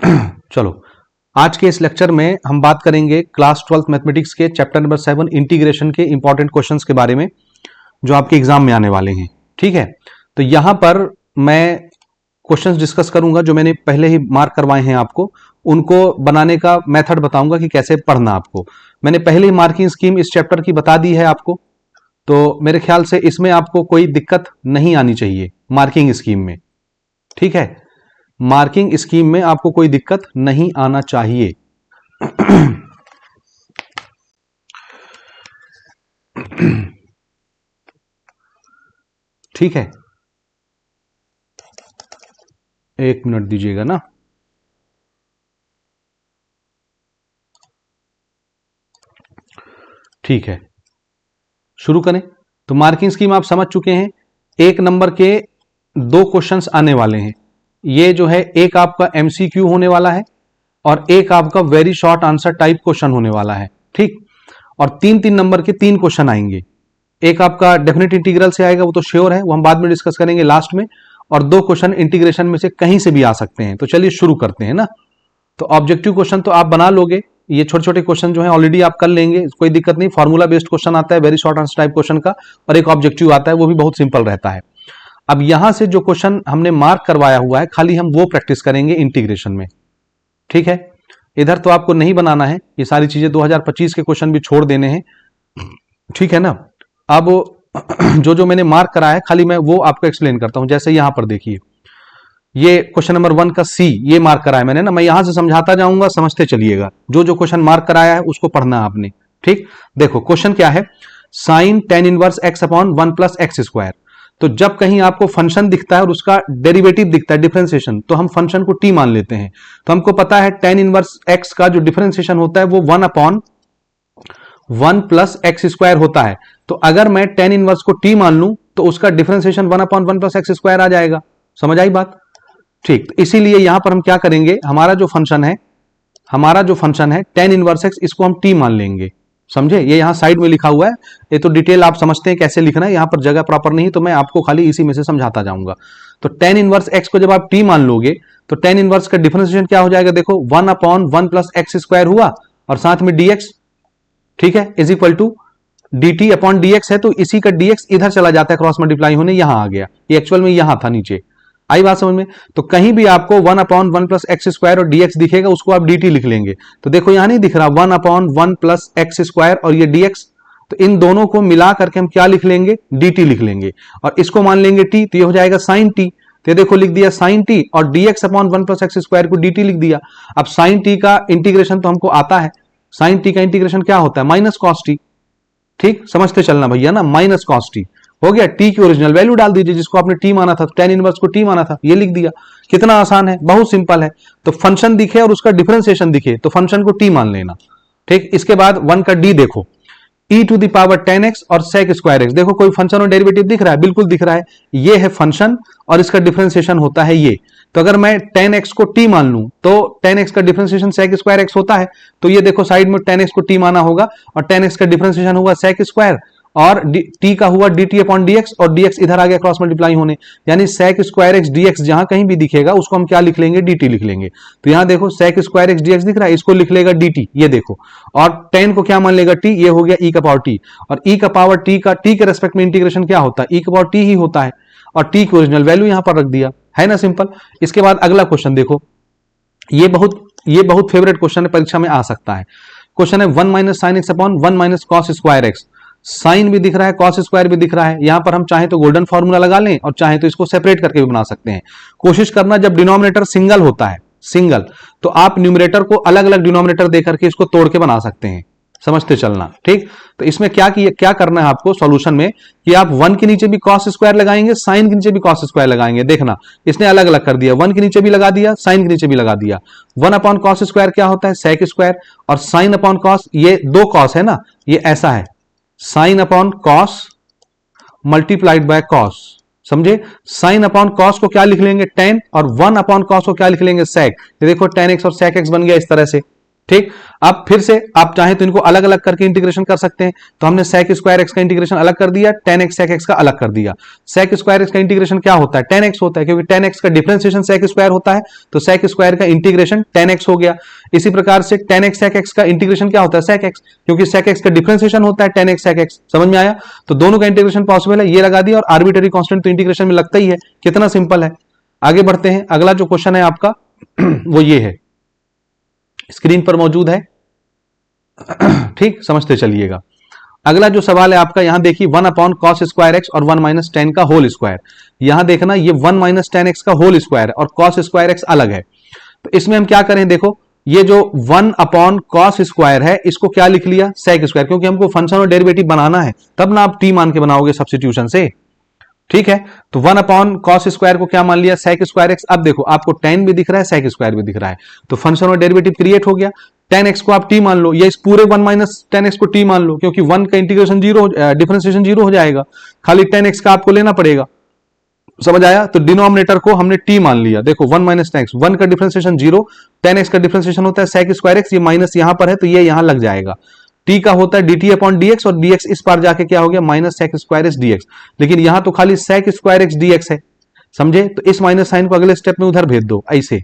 चलो, आज के इस लेक्चर में हम बात करेंगे क्लास 12th मैथमेटिक्स के चैप्टर नंबर 7 इंटीग्रेशन के इंपॉर्टेंट क्वेश्चंस के बारे में जो आपके एग्जाम में आने वाले हैं। ठीक है, तो यहां पर मैं क्वेश्चंस डिस्कस करूंगा जो मैंने पहले ही मार्क करवाए हैं आपको, उनको बनाने का मेथड बताऊंगा कि कैसे पढ़ना आपको। मैंने पहले ही मार्किंग स्कीम इस चैप्टर की बता दी है आपको, तो मेरे ख्याल से इसमें आपको कोई दिक्कत नहीं आनी चाहिए मार्किंग स्कीम में। ठीक है, मार्किंग स्कीम में आपको कोई दिक्कत नहीं आना चाहिए। ठीक है, एक मिनट दीजिएगा ना। ठीक है, शुरू करें। तो मार्किंग स्कीम आप समझ चुके हैं। एक नंबर के दो क्वेश्चंस आने वाले हैं। ये जो है एक आपका एमसीक्यू होने वाला है और एक आपका very short answer type question होने वाला है। ठीक, और तीन तीन नंबर के तीन क्वेश्चन आएंगे। एक आपका डेफिनेट इंटीग्रल से आएगा, वो तो श्योर है, वो हम बाद में डिस्कस करेंगे लास्ट में। और दो क्वेश्चन इंटीग्रेशन में से कहीं से भी आ सकते हैं। तो चलिए शुरू करते हैं ना। तो ऑब्जेक्टिव क्वेश्चन तो आप बना लोगे, ये छोटे छोटे क्वेश्चन जो है ऑलरेडी आप कर लेंगे, कोई दिक्कत नहीं। फॉर्मूला बेस्ड क्वेश्चन आता है very short answer type question का, और एक ऑब्जेक्टिव आता है, वो भी बहुत सिंपल रहता है। अब यहां से जो क्वेश्चन हमने मार्क करवाया हुआ है, खाली हम वो प्रैक्टिस करेंगे इंटीग्रेशन में। ठीक है, इधर तो आपको नहीं बनाना है, ये सारी चीजें 2025 के क्वेश्चन भी छोड़ देने हैं। ठीक है ना। अब जो जो मैंने मार्क कराया है, खाली मैं वो आपको एक्सप्लेन करता हूं। जैसे यहां पर देखिए, ये क्वेश्चन नंबर 1 का सी ये मार्क कराया मैंने ना, मैं यहां से समझाता जाऊंगा, समझते चलिएगा। जो जो क्वेश्चन मार्क कराया है उसको पढ़ना आपने। ठीक, देखो क्वेश्चन क्या है, sine tan inverse x upon 1 plus x square. तो जब कहीं आपको फंक्शन दिखता है और उसका डेरिवेटिव दिखता है, डिफरेंशिएशन, तो हम फंक्शन को टी मान लेते हैं। तो हमको पता है टेन इनवर्स एक्स का जो डिफरेंशिएशन होता है वो 1 अपॉन 1 प्लस एक्स स्क्वायर होता है। तो अगर मैं टेन इनवर्स को टी मान लूं तो उसका differentiation 1 upon 1 plus x square आ जाएगा। समझ आई बात? ठीक, तो इसीलिए यहां पर हम क्या करेंगे, हमारा जो फंक्शन है टेन इनवर्स एक्स, इसको हम टी मान लेंगे। समझे, ये यहां साइड में लिखा हुआ है, ये तो डिटेल आप समझते हैं कैसे लिखना है, यहां पर जगह प्रॉपर नहीं, तो मैं आपको खाली इसी में से समझाता जाऊंगा। तो टेन इनवर्स एक्स को जब आप टी मान लोगे तो टेन इनवर्स का डिफरेंशिएशन क्या हो जाएगा, देखो 1 अपॉन 1 प्लस एक्स स्क्वायर हुआ और साथ में dx, ठीक है, is equal to dt upon dx है, तो इसी का dx इधर चला जाता है, क्रॉस मल्टीप्लाई होने यहां आ गया, ये एक्चुअल में यहां था नीचे। आई बात समझ में? तो कहीं भी आपको 1 अपॉन 1 प्लस एक्स स्क्वायर और dx दिखेगा, उसको आप dt लिख लेंगे। तो देखो यहां नहीं दिख रहा 1 अपॉन 1 प्लस एक्स स्क्वायर और ये dx, तो इन दोनों को मिला करके हम क्या लिख लेंगे, dt लिख लेंगे, और इसको मान लेंगे t, तो ये हो जाएगा साइन t। तो देखो लिख दिया साइन t, और dx upon 1 plus x square को dt लिख दिया। अब साइन t का इंटीग्रेशन तो हमको आता है, साइन t का इंटीग्रेशन क्या होता है, माइनस कॉस t। ठीक, समझते चलना भैया ना, माइनस कॉस टी हो गया। टी की ओरिजिनल वैल्यू डाल दीजिए, जिसको आपने टी माना था, टेन इनवर्स को टी माना था, ये लिख दिया। कितना आसान है, बहुत सिंपल है। तो फंक्शन दिखे और उसका डिफरेंशिएशन दिखे तो फंक्शन को टी मान लेना। ठीक, इसके बाद 1 का डी देखो, e to the power 10x और sec स्क्वायर एक्स। देखो कोई फंक्शन और डेरिवेटिव दिख रहा है, बिल्कुल दिख रहा है, ये है फंक्शन और इसका डिफरेंशिएशन होता है ये। तो अगर मैं 10x को t मान लूं तो 10x का डिफरेंशिएशन sec स्क्वायर एक्स होता है, तो ये देखो साइड में 10x को t माना होगा और 10x का डिफरेंशिएशन होगा sec स्क्वायर, और t का हुआ dt अपॉन dx, और dx इधर आ गया क्रॉस मल्टीप्लाई होने, यानी sec स्क्वायर एक्स dx जहां कहीं भी दिखेगा उसको हम क्या लिख लेंगे, dt लिख लेंगे। तो यहां देखो sec स्क्वायर एक्स dx दिख रहा है, इसको लिख लेगा dt, ये देखो, और 10 को क्या मान लेगा t, ये हो गया e का पावर t, और e का पावर t का t के रेस्पेक्ट में इंटीग्रेशन क्या होता है, e का पावर t ही होता है, और t की ओरिजिनल वैल्यू यहां पर रख दिया, है ना, सिंपल। इसके बाद अगला क्वेश्चन देखो, ये बहुत फेवरेट क्वेश्चन है, परीक्षा में आ सकता है। क्वेश्चन है 1 minus sine x upon 1 minus cos square x. Sine भी दिख रहा है, कॉस स्क्वायर भी दिख रहा है। यहां पर हम चाहे तो गोल्डन फॉर्मूला लगा लें और चाहे तो इसको सेपरेट करके भी बना सकते हैं। कोशिश करना जब डिनोमिनेटर सिंगल होता है, सिंगल, तो आप न्यूमरेटर को अलग अलग डिनोमिनेटर देकर के इसको तोड़ के बना सकते हैं। समझते चलना। ठीक, तो इसमें क्या करना है आपको सॉल्यूशन में, कि आप 1 के नीचे भी कॉस स्क्वायर लगाएंगे, साइन के नीचे भी कॉस स्क्वायर लगाएंगे। देखना इसने अलग अलग कर दिया, 1 के नीचे भी लगा दिया, साइन के नीचे भी लगा दिया। 1 अपॉन कॉस स्क्वायर क्या होता है, सेक स्क्वायर, और साइन अपॉन कॉस, ये दो कॉस है ना, ये ऐसा है, sine upon cos multiplied by cos. समझे, साइन अपॉन कॉस को क्या लिख लेंगे, 10, और 1 अपॉन कॉस को क्या लिख लेंगे, सेक। ये देखो 10x और सेक एक्स बन गया इस तरह से। ठीक। अब फिर से आप चाहें तो इनको अलग अलग करके इंटीग्रेशन कर सकते हैं। तो हमने sec स्क्वायर एक्स का इंटीग्रेशन अलग कर दिया, tan x sec x का अलग कर दिया। sec स्क्वायर एक्स का इंटीग्रेशन क्या होता है, tan x होता है, क्योंकि tan x का डिफरेंशिएशन sec स्क्वायर होता है, तो sec स्क्वायर का इंटीग्रेशन tan x हो गया। इसी प्रकार से tan x sec x का इंटीग्रेशन क्या होता है, sec x, क्योंकि sec x का डिफरेंशिएशन होता है tan x sec x। समझ में आया? तो दोनों का इंटीग्रेशन पॉसिबल है, ये लगा दिया, और आर्बिट्ररी कांस्टेंट तो इंटीग्रेशन में लगता ही है। कितना सिंपल है। आगे बढ़ते हैं, अगला जो क्वेश्चन है आपका वो ये है, स्क्रीन पर मौजूद है, ठीक, समझते चलिएगा। अगला जो सवाल है आपका, यहां देखिए 1 अपॉन कॉस स्क्वायर एक्स और 1 माइनस टेन का होल स्क्वायर। यहां देखना ये 1 माइनस टेन एक्स का होल स्क्वायर है और कॉस स्क्वायर एक्स अलग है। तो इसमें हम क्या करें, देखो ये जो 1 अपॉन कॉस स्क्वायर है इसको क्या लिख लिया, सेक स्क्वायर, क्योंकि हमको फंक्शन और डेरिवेटिव बनाना है, तब ना आप टी मान के बनाओगे सब्स्टिट्यूशन से। ठीक है, तो 1 अपॉन कॉस स्क्वायर को क्या मान लिया, सेक स्क्वायर एक्स। अब देखो आपको टेन भी दिख रहा है, सेक स्क्वायर भी दिख रहा है, तो फंक्शन और डेरिवेटिव क्रिएट हो गया। टेन एक्स को आप टी मान लो, या इस पूरे 1 माइनस टेन एक्स को टी मान लो, क्योंकि 1 का इंटीग्रेशन जीरो, डिफरेंशिएशन जीरो हो जाएगा, खाली टेन एक्स का आपको लेना पड़ेगा। समझ आया? तो डिनोमिनेटर को हमने टी मान लिया। देखो 1 माइनस टेन एक्स, 1 का डिफरेंशिएशन जीरो, टेन एक्स का डिफरेंशिएशन होता है सेक स्क्वायर एक्स, ये माइनस यहां पर है तो ये यहां लग जाएगा। टी का होता है dt अपॉन dx, और dx इस पार जाके क्या हो गया, minus sec square x dx, लेकिन यहां तो खाली सेक स्क्वायर एक्स dx है। समझे? तो इस माइनस साइन को अगले स्टेप में उधर भेज दो, ऐसे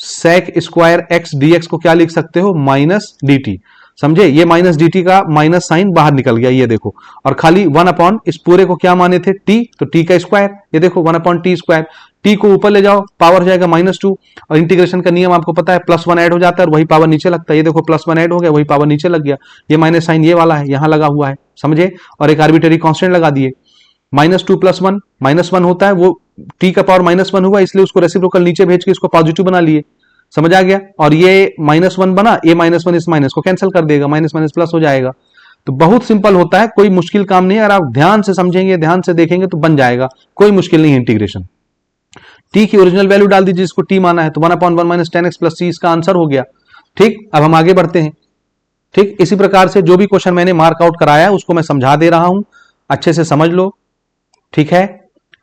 सेक स्क्वायर एक्स dx को क्या लिख सकते हो, माइनस dt। समझे? ये माइनस dt का माइनस साइन बाहर निकल गया, ये देखो, और खाली 1 अपॉन इस पूरे को क्या माने थे, t, तो t का स्क्वायर, ये देखो 1 अपॉन टी स्क्वायर, t को ऊपर ले जाओ पावर हो जाएगा -2, और इंटीग्रेशन का नियम आपको पता है, +1 ऐड हो जाता है और वही पावर नीचे लगता है। ये देखो +1 ऐड हो गया, वही पावर नीचे लग गया, ये माइनस साइन ये वाला है यहां लगा हुआ है। समझे? और एक आर्बिट्ररी कांस्टेंट लगा दिए, -2 + 1 -1 होता है, वो t का पावर -1 हुआ, इसलिए उसको रेसिप्रोकल नीचे भेज के इसको पॉजिटिव बना लिए। समझ आ गया? और ये -1 बना, ये -1 इस माइनस को कैंसिल कर देगा, माइनस माइनस प्लस हो जाएगा। तो बहुत सिंपल होता है, कोई मुश्किल काम नहीं है, अगर आप ध्यान से समझेंगे, ध्यान से देखेंगे तो बन जाएगा, कोई मुश्किल नहीं है इंटीग्रेशन। टी की ओरिजिनल वैल्यू डाल दीजिए, जिसको टी माना है, तो 1 upon 1 minus ten X plus C इसका आंसर हो गया। ठीक, अब हम आगे बढ़ते हैं। ठीक, इसी प्रकार से जो भी क्वेश्चन मैंने मार्क आउट कराया उसको मैं समझा दे रहा हूं, अच्छे से समझ लो। ठीक है,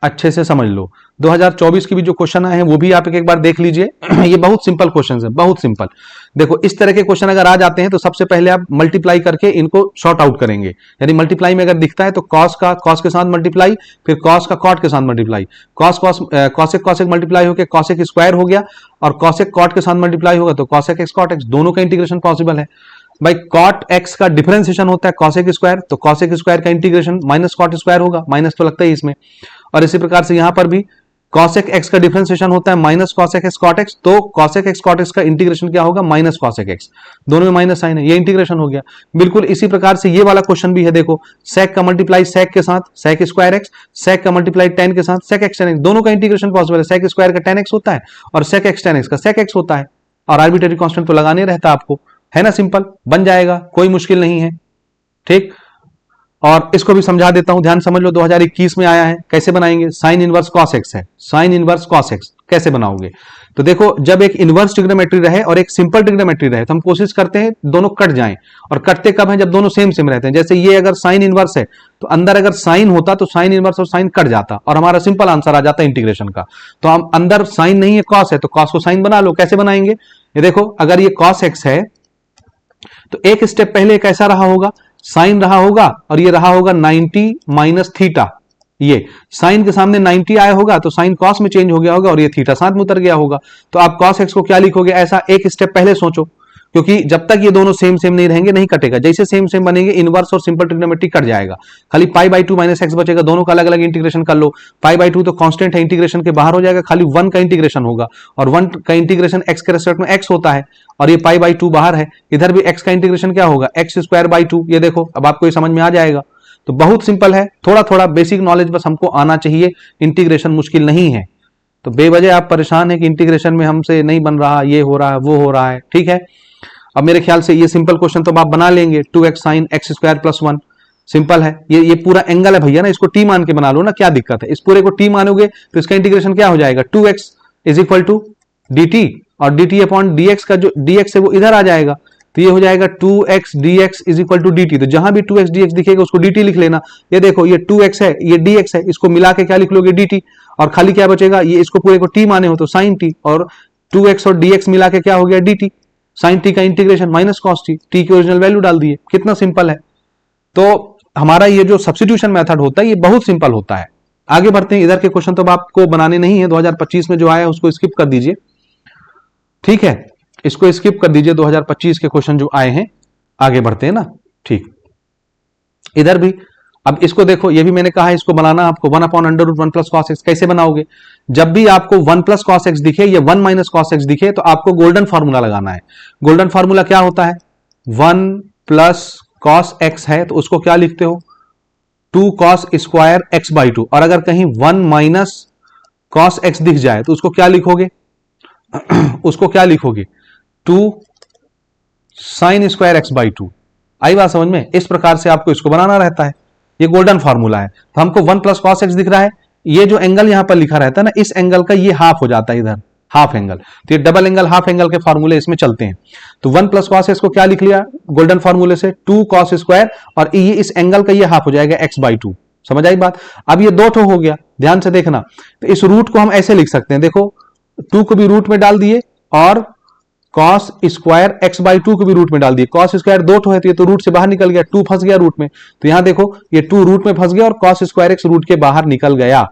अच्छे से समझ लो। 2024 की भी जो क्वेश्चन आए हैं वो भी आप एक बार देख लीजिए। ये बहुत सिंपल क्वेश्चन है, बहुत सिंपल। देखो इस तरह के क्वेश्चन अगर आ जाते हैं तो सबसे पहले आप मल्टीप्लाई करके इनको शॉर्ट आउट करेंगे। यानी मल्टीप्लाई में अगर दिखता है तो कॉस का कॉस के साथ मल्टीप्लाई, फिर कॉस का कॉट के साथ multiply, cos cos cosec cosec multiply होकर कॉसेक स्क्वायर हो गया, और कॉसेक कॉट के साथ मल्टीप्लाई होगा तो कॉसेक एक्स कॉट एक्स, दोनों का इंटीग्रेशन पॉसिबल है। भाई कॉट एक्स का डिफरेंशिएशन होता है कॉसेक स्क्वायर, तो कॉसेक स्क्वायर का इंटीग्रेशन माइनस कॉट स्क्वायर होगा, माइनस तो लगता है इसमें। और इसी प्रकार से यहां पर भी कॉसेक एक्स का डिफरेंशिएशन होता है minus cosec x cot x, तो कॉसेक एक्स कॉट एक्स का इंटीग्रेशन क्या होगा, माइनस कॉसेक एक्स, दोनों में माइनस साइन है, ये इंटीग्रेशन हो गया। बिल्कुल इसी प्रकार से ये वाला क्वेश्चन भी है, देखो सेक का मल्टीप्लाई सेक के साथ सेक स्क्वायर एक्स, सेक का मल्टीप्लाई टेन के साथ सेक एक्स टेन एक्स, दोनों का इंटीग्रेशन पॉसिबल है। सेक स्क्वायर का टेन एक्स होता है और सेक एक्स टेन एक्स का सेक एक्स होता है, और आर्बिट्ररी कांस्टेंट तो लगाने रहता है आपको, है ना, सिंपल बन जाएगा, कोई मुश्किल नहीं है। ठीक, और इसको भी समझा देता हूं, ध्यान समझ लो, 2021 में आया है, कैसे बनाएंगे, साइन इनवर्स कॉस एक्स है, साइन इनवर्स कॉस एक्स कैसे बनाओगे। तो देखो जब एक इनवर्स ट्रिग्नोमेट्री रहे और एक सिंपल ट्रिग्नोमेट्री रहे तो हम कोशिश करते हैं दोनों कट जाएं, और कटते कब हैं, जब दोनों सेम सेम रहते हैं। जैसे ये अगर साइन इनवर्स है तो अंदर अगर साइन होता तो साइन इनवर्स और साइन कट जाता और हमारा सिंपल आंसर आ जाता इंटीग्रेशन का। तो हम अंदर साइन नहीं है कॉस है, तो कॉस को साइन बना लो। कैसे बनाएंगे, ये देखो अगर ये कॉस एक्स है तो एक स्टेप पहले कैसा रहा होगा, साइन रहा होगा, और ये रहा होगा 90 माइनस थीटा, ये साइन के सामने 90 आया होगा तो साइन कॉस में चेंज हो गया होगा और ये थीटा साथ में उतर गया होगा। तो आप कॉस एक्स को क्या लिखोगे, ऐसा एक स्टेप पहले सोचो, क्योंकि जब तक ये दोनों सेम सेम नहीं रहेंगे नहीं कटेगा। जैसे सेम सेम बनेंगे इनवर्स और सिंपल ट्रिग्नोमेट्री कट जाएगा, खाली π/2 माइनस एक्स बचेगा, दोनों का अलग अलग इंटीग्रेशन कर लो। π/2 तो कांस्टेंट है, इंटीग्रेशन के बाहर हो जाएगा, खाली 1 का इंटीग्रेशन होगा, और 1 का इंटीग्रेशन एक्स के रेस्पेक्ट में एक्स होता है, और ये π/2 बाहर है, इधर भी एक्स का इंटीग्रेशन क्या होगा, x²/2। ये देखो अब आपको ये समझ में आ जाएगा। तो बहुत सिंपल है, थोड़ा थोड़ा बेसिक नॉलेज बस हमको आना चाहिए, इंटीग्रेशन मुश्किल नहीं है। तो बेवजह आप परेशान है कि इंटीग्रेशन में हमसे नहीं बन रहा, ये हो रहा है वो हो रहा है। ठीक है, अब मेरे ख्याल से ये सिंपल क्वेश्चन तो आप बना लेंगे, 2x साइन x² + 1 सिंपल है। ये पूरा एंगल है भैया ना, इसको t मान के बना लो ना, क्या दिक्कत है। इस पूरे को t मानोगे तो इसका इंटीग्रेशन क्या हो जाएगा, 2x = dt, और dt अपॉन dx का जो dx है वो इधर आ जाएगा, तो ये हो जाएगा 2x dx = dt। तो जहां भी 2x dx दिखेगा उसको dt लिख लेना। ये देखो ये 2x है, ये dx है, इसको मिला के क्या लिख लोगे, dt, और खाली क्या बचेगा, ये इसको पूरे को t माने हो तो sin t, और 2x और dx मिला के क्या हो गया, dt। साइन टी का integration minus cos T, T की ओरिजिनल वैल्यू डाल दिए, कितना सिंपल है। तो हमारा ये जो सब्स्टिट्यूशन मेथड होता है ये बहुत सिंपल होता है। आगे बढ़ते हैं, इधर के क्वेश्चन तो आपको बनाने नहीं है, 2025 में जो आया उसको स्किप कर दीजिए, ठीक है, इसको स्किप कर दीजिए, 2025 के क्वेश्चन जो आए हैं। आगे बढ़ते हैं ना, ठीक। इधर भी अब इसको देखो, ये भी मैंने कहा है इसको बनाना आपको 1/√1 प्लस कॉस एक्स। कैसे बनाओगे, जब भी आपको 1 प्लस कॉस एक्स दिखे या 1 माइनस कॉस एक्स दिखे तो आपको गोल्डन फॉर्मूला लगाना है। गोल्डन फॉर्मूला क्या होता है, 1 प्लस कॉस एक्स है तो उसको क्या लिखते हो, 2 कॉस स्क्वायर एक्स बाई 2। और अगर कहीं 1 माइनस कॉस एक्स दिख जाए तो उसको क्या लिखोगे उसको क्या लिखोगे, 2 साइन स्क्वायर एक्स बाई 2। आई बात समझ में, इस प्रकार से आपको इसको बनाना रहता है, ये गोल्डन फॉर्मूला है। तो हमको 1 प्लस कॉस एक्स दिख रहा है, ये जो एंगल यहां पर लिखा रहता है ना, इस एंगल का ये हाफ हो जाता है, इधर हाफ एंगल, तो ये डबल एंगल हाफ एंगल के फॉर्मूले इसमें चलते हैं। तो 1 प्लस कॉस एक्स को क्या लिख लिया गोल्डन फॉर्मूले से, 2 कॉस स्क्वायर, और ये इस एंगल का ये हाफ हो जाएगा एक्स बाई 2। समझ आई बात। अब ये दो ठो हो गया, ध्यान से देखना। तो इस रूट को हम ऐसे लिख सकते हैं, देखो 2 को भी रूट में डाल दिए और कॉस स्क्वायर एक्स बाई 2 को भी रूट में डाल दिए। कॉस स्क्वायर दो ठो है तो ये तो रूट से बाहर निकल गया, 2 फंस गया रूट में। तो यहां देखो ये 2 रूट में फंस गया और कॉस स्क्वायर एक्स रूट के बाहर निकल गया,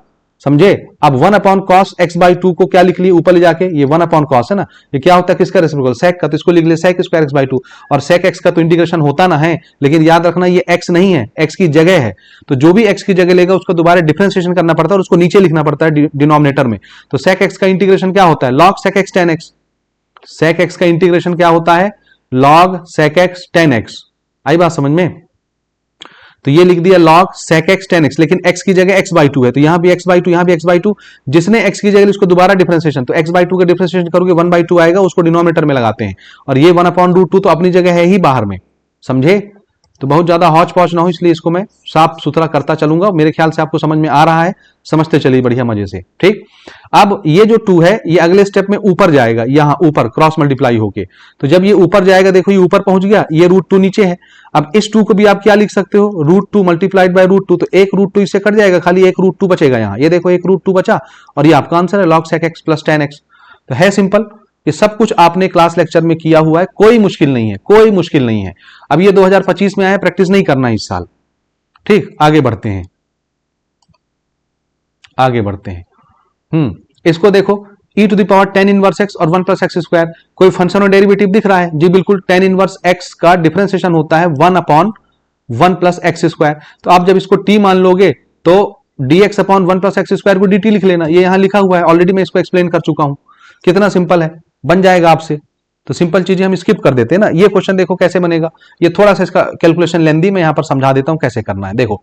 समझे। अब 1 अपॉन कॉस एक्स बाई 2 को क्या लिख लिए ऊपर ले जाके, ये 1 अपॉन कॉस है ना, ये क्या होता है किसका रेसिप्रोकल, सेक का, तो इसको लिख ले सेक स्क्वायर एक्स बाई 2। और सेक एक्स का तो इंटीग्रेशन होता ना है, लेकिन याद रखना ये एक्स नहीं है, एक्स की जगह है। तो जो भी एक्स की जगह लेगा उसको दोबारा डिफरेंशिएशन करना पड़ता है और उसको नीचे लिखना पड़ता है डिनोमिनेटर में। तो सेक एक्स का इंटीग्रेशन क्या होता है, log sec x tan x. Sec x का इंटीग्रेशन क्या होता है, log sec x tan x. आई बात समझ में। तो ये लिख दिया log sec x tan x, लेकिन एक्स की जगह एक्स बाई 2 है, तो यहां भी एक्स बाई 2, यहां भी एक्स बाई 2। जिसने एक्स की जगह इसको दोबारा डिफरेंशिएशन, तो एक्स बाई 2 का डिफरेंशिएशन करोगे 1 बाई 2 आएगा, उसको डिनोमिनेटर में लगाते हैं। और ये 1/√2 तो अपनी जगह है ही बाहर में, समझे। तो बहुत ज्यादा हौच पौच ना हो, इसलिए इसको मैं साफ सुथरा करता चलूंगा। मेरे ख्याल से आपको समझ में आ रहा है, समझते चलिए बढ़िया मजे से, ठीक। अब ये जो 2 है ये अगले स्टेप में ऊपर जाएगा, यहां ऊपर क्रॉस मल्टीप्लाई होके। तो जब ये ऊपर जाएगा, देखो ये ऊपर पहुंच गया, ये √2 नीचे है। अब इस 2 को भी आप क्या लिख सकते हो, √2 मल्टीप्लाइड बाय √2। तो एक √2 इससे कट जाएगा, खाली एक √2 बचेगा यहाँ। ये देखो एक √2 बचा और ये आपका आंसर है log sec x plus tan x. तो है सिंपल, ये सब कुछ आपने क्लास लेक्चर में किया हुआ है, कोई मुश्किल नहीं है, कोई मुश्किल नहीं है। अब ये 2025 में आया, प्रैक्टिस नहीं करना इस साल, ठीक। आगे बढ़ते हैं, आगे बढ़ते हैं। इसको देखो e to the power tan inverse x और 1 प्लस एक्स स्क्वायर, कोई फंक्शन और डेरिवेटिव दिख रहा है जी, बिल्कुल। tan इनवर्स x का डिफरेंशिएशन होता है 1/1 प्लस एक्स स्क्वायर। तो आप जब इसको t मान लोगे तो dx upon 1 plus x square को dt लिख लेना, ये यहां लिखा हुआ है ऑलरेडी, मैं इसको एक्सप्लेन कर चुका हूं। कितना सिंपल है, बन जाएगा आपसे। तो सिंपल चीजें हम स्किप कर देते हैं ना। ये क्वेश्चन देखो कैसे बनेगा, ये थोड़ा सा इसका कैलकुलेशन लेंदी, मैं यहां पर समझा देता हूं कैसे करना है। देखो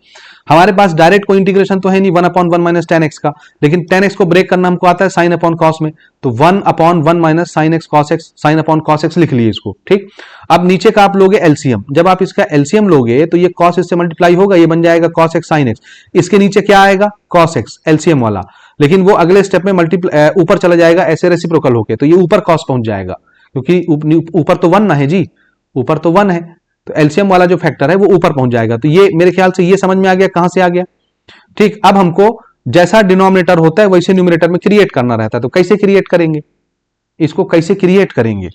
हमारे पास डायरेक्ट कोई इंटीग्रेशन तो है नहीं 1/1 माइनस टेन एक्स का, लेकिन टेन एक्स को ब्रेक करना हमको आता है साइन अपॉन कॉस में। तो 1/1 minus sine x cos x, sine upon cos x लिख लिए इसको, ठीक। अब नीचे का आप लोगे एलसीएम, जब आप इसका एलसीएम लोगे तो ये कॉस इससे मल्टीप्लाई होगा, ये बन जाएगा कॉस एक्स साइन एक्स। इसके नीचे क्या आएगा, कॉस एक्स एलसीएम वाला, लेकिन वो अगले स्टेप में मल्टीप्लाई ऊपर चला जाएगा ऐसे रेसिप्रोकल होके, तो ये ऊपर कॉस पहुंच जाएगा, क्योंकि ऊपर तो 1 ना है जी, ऊपर तो 1 है, तो एलसीएम वाला जो फैक्टर है वो ऊपर पहुंच जाएगा। तो ये मेरे ख्याल से ये समझ में आ गया कहां से आ गया, ठीक। अब हमको जैसा डिनोमिनेटर होता है वैसे न्यूमरेटर में क्रिएट करना रहता है। तो कैसे क्रिएट करेंगे इसको, कैसे क्रिएट करेंगे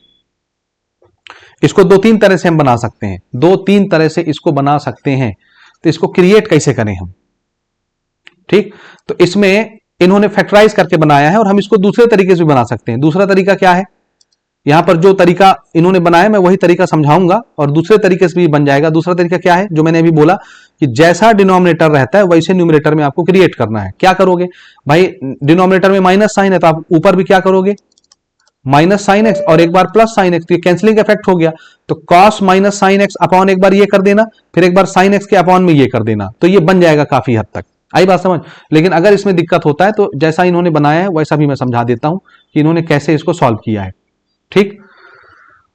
इसको, 2-3 तरह से हम बना सकते हैं, 2-3 तरह से इसको बना सकते हैं। तो इसको क्रिएट कैसे करें हम, ठीक। तो इसमें इन्होंने फैक्टराइज करके बनाया है और हम इसको दूसरे तरीके से भी बना सकते हैं। दूसरा तरीका क्या है, यहां पर जो तरीका इन्होंने बनाया मैं वही तरीका समझाऊंगा और दूसरे तरीके से भी बन जाएगा। दूसरा तरीका क्या है, जो मैंने अभी बोला कि जैसा डिनोमिनेटर रहता है वैसे न्यूमरेटर में आपको क्रिएट करना है। क्या करोगे भाई, डिनोमिनेटर में माइनस साइन है तो आप ऊपर भी क्या करोगे, माइनस साइन एक्स और एक बार प्लस साइन एक्स, तो ये कैंसिलिंग इफेक्ट हो गया। तो cos minus sine x upon एक बार ये कर देना, फिर एक बार साइन एक्स के अपॉन में ये कर देना, तो ये बन जाएगा काफी हद तक। आई बात समझ। लेकिन अगर इसमें दिक्कत होता है तो जैसा इन्होंने बनाया है वैसा भी मैं समझा देता हूं कि इन्होंने कैसे इसको सॉल्व किया है, ठीक।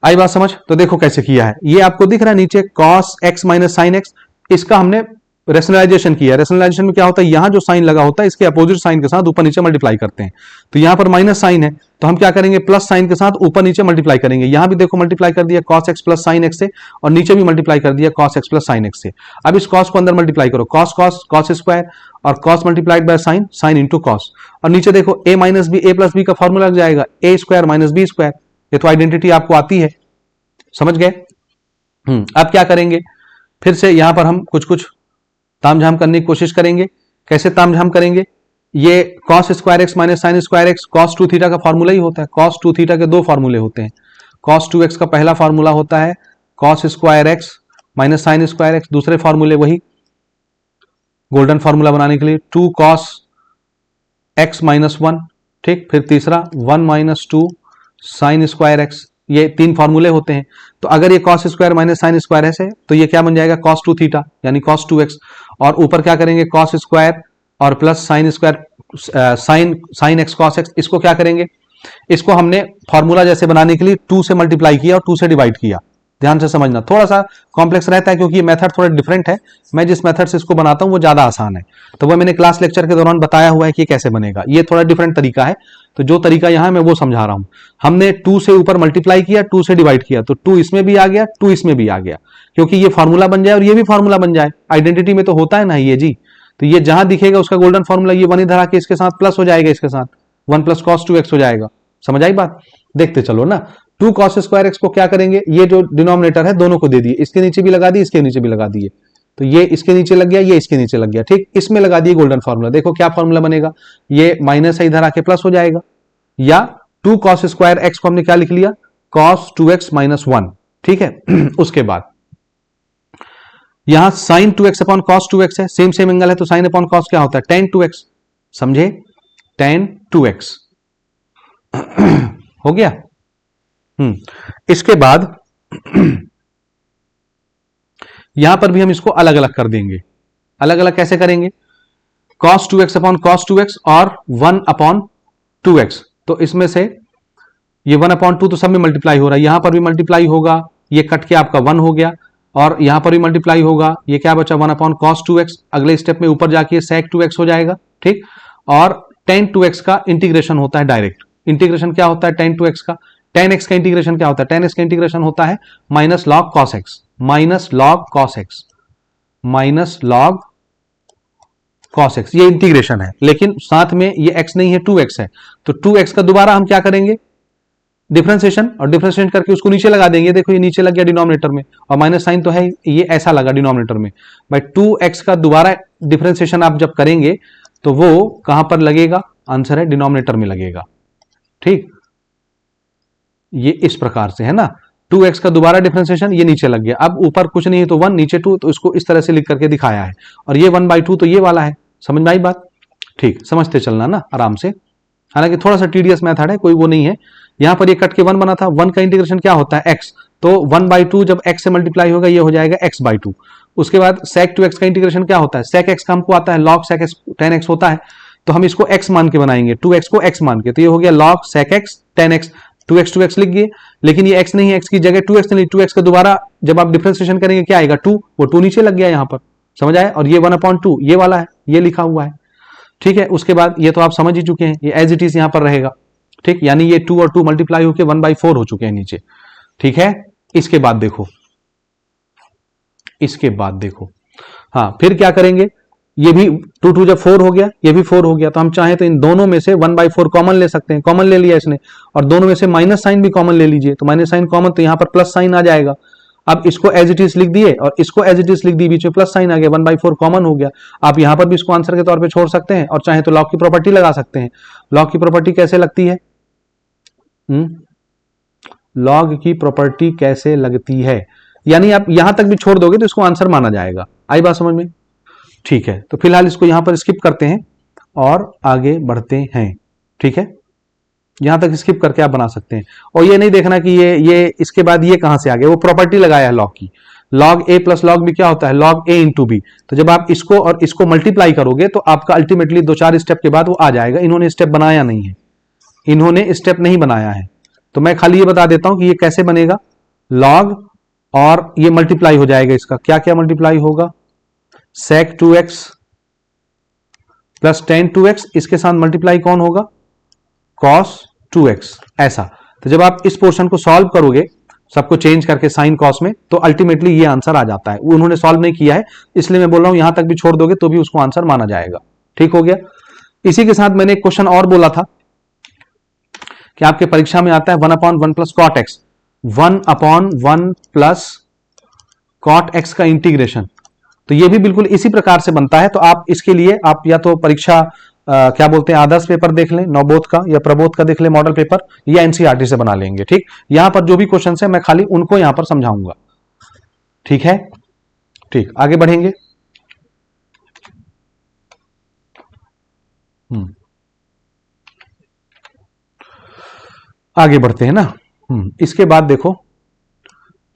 आई बात समझ। तो देखो कैसे किया है, ये आपको दिख रहा है नीचे cos x minus sine x, इसका हमने रेशनलाइजेशन किया। रेशनलाइजेशन में क्या होता है, यहां जो साइन लगा होता है इसके अपोजिट साइन के साथ ऊपर नीचे मल्टीप्लाई करते हैं। तो यहां पर माइनस साइन है तो हम क्या करेंगे, प्लस साइन के साथ ऊपर नीचे मल्टीप्लाई करेंगे। यहां भी देखो मल्टीप्लाई कर दिया cos x plus sine x से, और नीचे भी मल्टीप्लाई कर दिया cos x plus sine x से। अब इस कॉस को अंदर मल्टीप्लाई करो, कॉस कॉस कॉस स्क्वायर और cos multiplied by sine, sine into cos. और नीचे देखो ए माइनस बी, ए प्लस बी का फॉर्मूला लग जाएगा, ए स्क्वायर माइनस बी स्क्वायर। ये तो आइडेंटिटी आपको आती है, समझ गए? अब क्या करेंगे, फिर से यहां पर हम कुछ कुछ तामझाम करने की कोशिश करेंगे। कैसे तामझाम करेंगे, ये cos square x minus sine square x cos two theta का फॉर्मूला ही होता है। कॉस टू थीटा के दो फॉर्मूले होते हैं। कॉस टू एक्स का पहला फॉर्मूला होता है cos square x minus sine square x, दूसरे फॉर्मूले वही गोल्डन फॉर्मूला बनाने के लिए two cos x minus one, ठीक, फिर तीसरा one minus two sine square x. ये तीन फॉर्मूले होते हैं। तो अगर ये cos square minus sine square है तो ये क्या बन जाएगा, कॉस टू थीटा यानी कॉस टू एक्स, और ऊपर क्या करेंगे कॉस स्क्वायर और plus sine square sine x cos x. इसको क्या करेंगे, इसको हमने फॉर्मूला जैसे बनाने के लिए 2 से मल्टीप्लाई किया और 2 से डिवाइड किया। ध्यान से समझना, थोड़ा सा कॉम्प्लेक्स रहता है क्योंकि ये मेथड थोड़ा डिफरेंट है। मैं जिस मेथड से इसको बनाता हूं वो ज्यादा आसान है, तो वो मैंने क्लास लेक्चर के दौरान बताया हुआ है कि कैसे बनेगा। ये थोड़ा डिफरेंट तरीका है, तो जो तरीका यहां मैं वो समझा रहा हूं। हमने 2 से ऊपर मल्टीप्लाई किया, 2 से डिवाइड किया, तो 2 इसमें भी आ गया, 2 इसमें भी आ गया, क्योंकि ये फॉर्मूला बन जाए और ये भी फॉर्मूला बन जाए। आइडेंटिटी में तो होता है ना ये जी, तो ये जहां दिखेगा उसका गोल्डन फॉर्मूला, ये वन इधर आके इसके साथ प्लस हो जाएगा, इसके साथ 1 प्लस कॉस 2x हो जाएगा। समझ आई बात? देखते चलो ना। 2 कॉस स्क्वायर एक्स को क्या करेंगे, ये जो डिनोमिनेटर है दोनों को दे दिए, इसके नीचे भी लगा दिए, इसके नीचे भी लगा दिए, तो ये इसके नीचे लग गया, ये इसके नीचे लग गया, ठीक। इसमें लगा दिए गोल्डन फॉर्मूला। देखो क्या फॉर्मूला बनेगा, ये माइनस है इधर आके प्लस हो जाएगा, या 2 कॉस स्क्वायर एक्स को हमने क्या लिख लिया, कॉस 2x माइनस 1, ठीक है। उसके बाद यहां sign 2x upon cos 2x है, सेम सेम एंगल है, तो साइन अपॉन कॉस क्या होता है, tan 2x, समझे, tan 2x हो गया। इसके बाद यहां पर भी हम इसको अलग अलग कर देंगे। अलग अलग कैसे करेंगे, cos 2x upon cos 2x और 1 अपॉन 2x, तो इसमें से ये 1 अपॉन 2 तो सब में मल्टीप्लाई हो रहा है, यहां पर भी मल्टीप्लाई होगा, ये कट के आपका 1 हो गया, और यहां पर भी मल्टीप्लाई होगा, ये क्या बचा 1 अपॉन cos 2x। अगले स्टेप में ऊपर जाके sec 2x हो जाएगा, ठीक। और tan 2x का इंटीग्रेशन होता है डायरेक्ट। इंटीग्रेशन क्या होता है tan 2x का, tan x का इंटीग्रेशन क्या होता है, tan x का इंटीग्रेशन होता है minus log cos x, minus log cos x, minus log cos x, ये इंटीग्रेशन है। लेकिन साथ में ये x नहीं है, 2x है, तो 2x का दोबारा हम क्या करेंगे, डिफरेंशिएशन, और डिफरेंशिएशन करके उसको नीचे लगा देंगे। देखो ये नीचे लग गया डिनोमिनेटर में, और माइनस साइन तो है, ये ऐसा लगा डिनोमिनेटर में। भाई 2x का दोबारा डिफरेंशिएशन आप जब करेंगे तो वो कहां पर लगेगा, आंसर है डिनोमिनेटर में लगेगा, ठीक। ये इस प्रकार से है ना, 2x का दोबारा डिफरेंशिएशन, ये नीचे लग गया, अब ऊपर कुछ नहीं है तो 1, नीचे 2, तो इसको इस तरह से लिख करके दिखाया है, और ये 1/2 तो ये वाला है। समझ में आई बात? ठीक, समझते चलना ना आराम से, हालांकि थोड़ा सा टीडियस मेथड है, कोई वो नहीं है। यहां पर ये कट के 1 बना था, 1 का इंटीग्रेशन क्या होता है x, तो 1/2 जब x से मल्टीप्लाई होगा ये हो जाएगा x/2। उसके बाद sec 2x का इंटीग्रेशन क्या होता है, sec x का हमको आता है log sec x tan x होता है, तो हम इसको x मान के बनाएंगे, 2x को x मान के, तो ये हो गया log sec x tan x। 2x लिख गए, लेकिन ये x नहीं है, x की जगह 2x नहीं, 2x का दोबारा जब आप डिफरेंशिएशन करेंगे क्या आएगा 2, वो 2 नीचे लग गया यहां पर, समझ आया। और ये 1/2 ये वाला है, ये लिखा हुआ है, ठीक है। उसके बाद ये तो आप समझ ही चुके हैं, ये एज इट इज यहां पर रहेगा, ठीक, यानी ये 2 और 2 मल्टीप्लाई होकर 1/4 हो चुके हैं नीचे, ठीक है। इसके बाद देखो, इसके बाद देखो, हाँ फिर क्या करेंगे, ये भी 2 2 जब 4 हो गया, ये भी 4 हो गया, तो हम चाहें तो इन दोनों में से 1/4 कॉमन ले सकते हैं, कॉमन ले लिया इसने, और दोनों में से माइनस साइन भी कॉमन ले लीजिए, तो माइनस साइन कॉमन, तो यहां पर प्लस साइन आ जाएगा। अब इसको एज इट इज लिख दिए और इसको एज इट इज लिख दिए, बीच में प्लस साइन आ गया, 1/4 कॉमन हो गया। आप यहां पर भी इसको आंसर के तौर पे छोड़ सकते हैं, और चाहे तो लॉग की प्रॉपर्टी लगा सकते हैं। लॉग की प्रॉपर्टी कैसे लगती है, लॉग की प्रॉपर्टी कैसे लगती है, यानी आप यहां तक भी छोड़ दोगे तो इसको आंसर माना जाएगा। आई बात समझ में? ठीक है, तो फिलहाल इसको यहां पर स्किप करते हैं और आगे बढ़ते हैं, ठीक है। यहां तक स्किप करके आप बना सकते हैं, और ये नहीं देखना कि ये इसके बाद ये कहां से आ गया, वो प्रॉपर्टी लगाया है लॉग की। लॉग ए प्लस लॉग बी क्या होता है, लॉग ए इंटू बी। तो जब आप इसको और इसको मल्टीप्लाई करोगे तो आपका अल्टीमेटली 2-4 स्टेप के बाद वो आ जाएगा। इन्होंने स्टेप बनाया नहीं है, इन्होंने स्टेप नहीं बनाया है, तो मैं खाली ये बता देता हूं कि ये कैसे बनेगा। लॉग और ये मल्टीप्लाई हो जाएगा, इसका क्या क्या मल्टीप्लाई होगा, sec 2x plus tan 2x, इसके साथ मल्टीप्लाई कौन होगा, cos 2x, ऐसा। तो जब आप इस पोर्शन को सॉल्व करोगे सबको चेंज करके साइन कॉस में, तो अल्टीमेटली ये आंसर आ जाता है। वो उन्होंने सॉल्व नहीं किया है, इसलिए मैं बोल रहा हूं यहां तक भी छोड़ दोगे तो भी उसको आंसर माना जाएगा, ठीक हो गया। इसी के साथ मैंने एक क्वेश्चन और बोला था कि आपके परीक्षा में आता है 1/1 plus cot x, 1/1 plus cot x का इंटीग्रेशन। तो ये भी बिल्कुल इसी प्रकार से बनता है। तो आप इसके लिए आप या तो परीक्षा क्या बोलते हैं आदर्श पेपर देख लें, नवबोध का या प्रबोध का देख लें मॉडल पेपर, या एनसीईआरटी से बना लेंगे। ठीक, यहां पर जो भी क्वेश्चन है मैं खाली उनको यहां पर समझाऊंगा। ठीक है, ठीक, आगे बढ़ेंगे। आगे बढ़ते हैं ना। इसके बाद देखो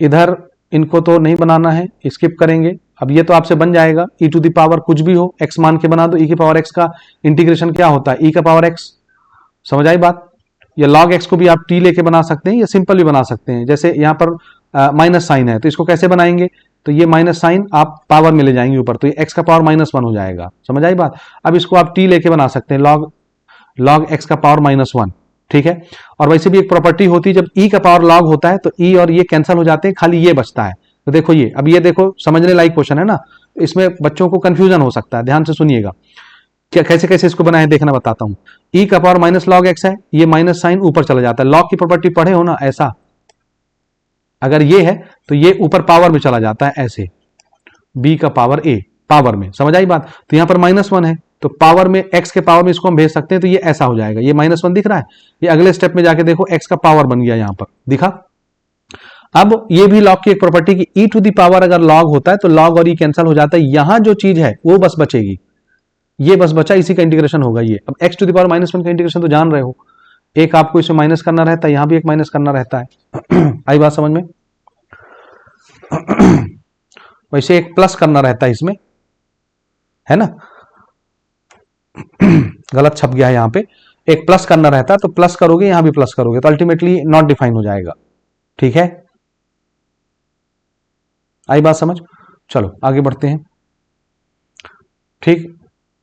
इधर इनको तो नहीं बनाना है, स्किप करेंगे। अब ये तो आपसे बन जाएगा e टू द पावर कुछ भी हो x मान के बना दो। e की पावर x का इंटीग्रेशन क्या होता है, e का पावर x। समझ आई बात। या log x को भी आप t लेके बना सकते हैं या सिंपल भी बना सकते हैं। जैसे यहां पर माइनस साइन है तो इसको कैसे बनाएंगे, तो ये माइनस साइन आप पावर में ले जाएंगे ऊपर, तो ये x का पावर -1 हो जाएगा। समझ आई बात। अब इसको आप t लेके बना सकते हैं, log x का पावर -1। ठीक है, और वैसे भी एक प्रॉपर्टी होती है जब e का पावर log होता है तो e और ये कैंसिल हो जाते हैं, खाली ये बचता है। तो देखो ये, अब ये देखो समझने लायक क्वेश्चन है ना, इसमें बच्चों को कंफ्यूजन हो सकता है, ध्यान से सुनिएगा क्या कैसे कैसे इसको बनाए, देखना बताता हूं। e का पावर -log x है, ये माइनस साइन ऊपर चला जाता है। log की प्रॉपर्टी पढ़े हो ना, ऐसा अगर ये है तो ये ऊपर पावर में चला जाता है, ऐसे b का पावर a पावर में। समझ आई बात। तो यहां पर -1 है तो पावर में x के पावर में इसको हम भेज सकते हैं, तो ये ऐसा हो जाएगा। ये -1 दिख रहा है, ये अगले स्टेप में जाके देखो x का पावर बन गया, यहां पर दिखा। अब ये भी log की एक प्रॉपर्टी की e टू दी पावर अगर log होता है तो log और e कैंसिल हो जाता है, यहां जो चीज है वो बस बचेगी, ये बस बचा, इसी का इंटीग्रेशन होगा ये। अब x टू दी पावर -1 का इंटीग्रेशन तो जान रहे हो, एक आपको इसमें माइनस करना रहता है, यहां भी एक माइनस करना रहता है। आई बात समझ में। वैसे एक प्लस करना रहता है इसमें, है ना, गलत छप गया है यहां पे, एक प्लस करना रहता है, तो प्लस करोगे यहां भी प्लस करोगे तो अल्टीमेटली नॉट डिफाइन हो जाएगा। ठीक है, आई बात समझ। चलो आगे बढ़ते हैं। ठीक,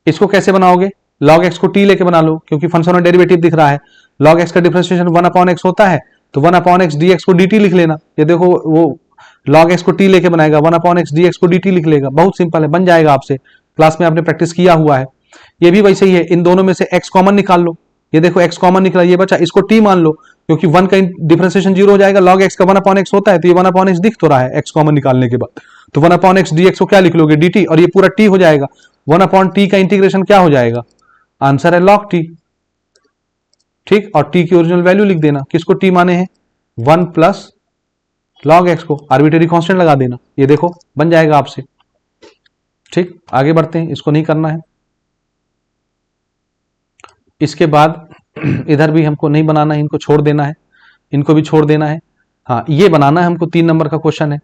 इसको कैसे बनाओगे, log x को t लेके बना लो, क्योंकि फंक्शन में डेरिवेटिव दिख रहा है। log x का डिफरेंशिएशन 1/x होता है, तो 1/x dx को dt लिख लेना। ये देखो वो log x को t लेके बनाएगा, 1/x dx को dt लिख लेगा, बहुत सिंपल है, बन जाएगा आपसे, क्लास में आपने प्रैक्टिस किया हुआ है। ये भी वैसे ही है, इन दोनों में से x कॉमन निकाल लो। ये देखो x कॉमन निकला, ये बचा, इसको t मान लो, क्योंकि 1 का डिफरेंशिएशन 0 हो जाएगा। log x का 1/x होता है, तो ये 1/x दिख तो रहा है x कॉमन निकालने के बाद, तो 1/x dx को क्या लिख लोगे, dt, और ये पूरा t हो जाएगा। 1/t का इंटीग्रेशन क्या हो जाएगा, आंसर है log t। ठीक, और t की ओरिजिनल वैल्यू लिख देना, किसको t माने हैं, 1 प्लस log x को, आर्बिट्रेरी कांस्टेंट लगा देना, ये देखो बन जाएगा आपसे। ठीक, आगे बढ़ते हैं, इसको नहीं करना है। इसके बाद इधर भी हमको नहीं बनाना है, इनको छोड़ देना है, इनको भी छोड़ देना है। हाँ, ये बनाना है हमको, 3 नंबर का क्वेश्चन है।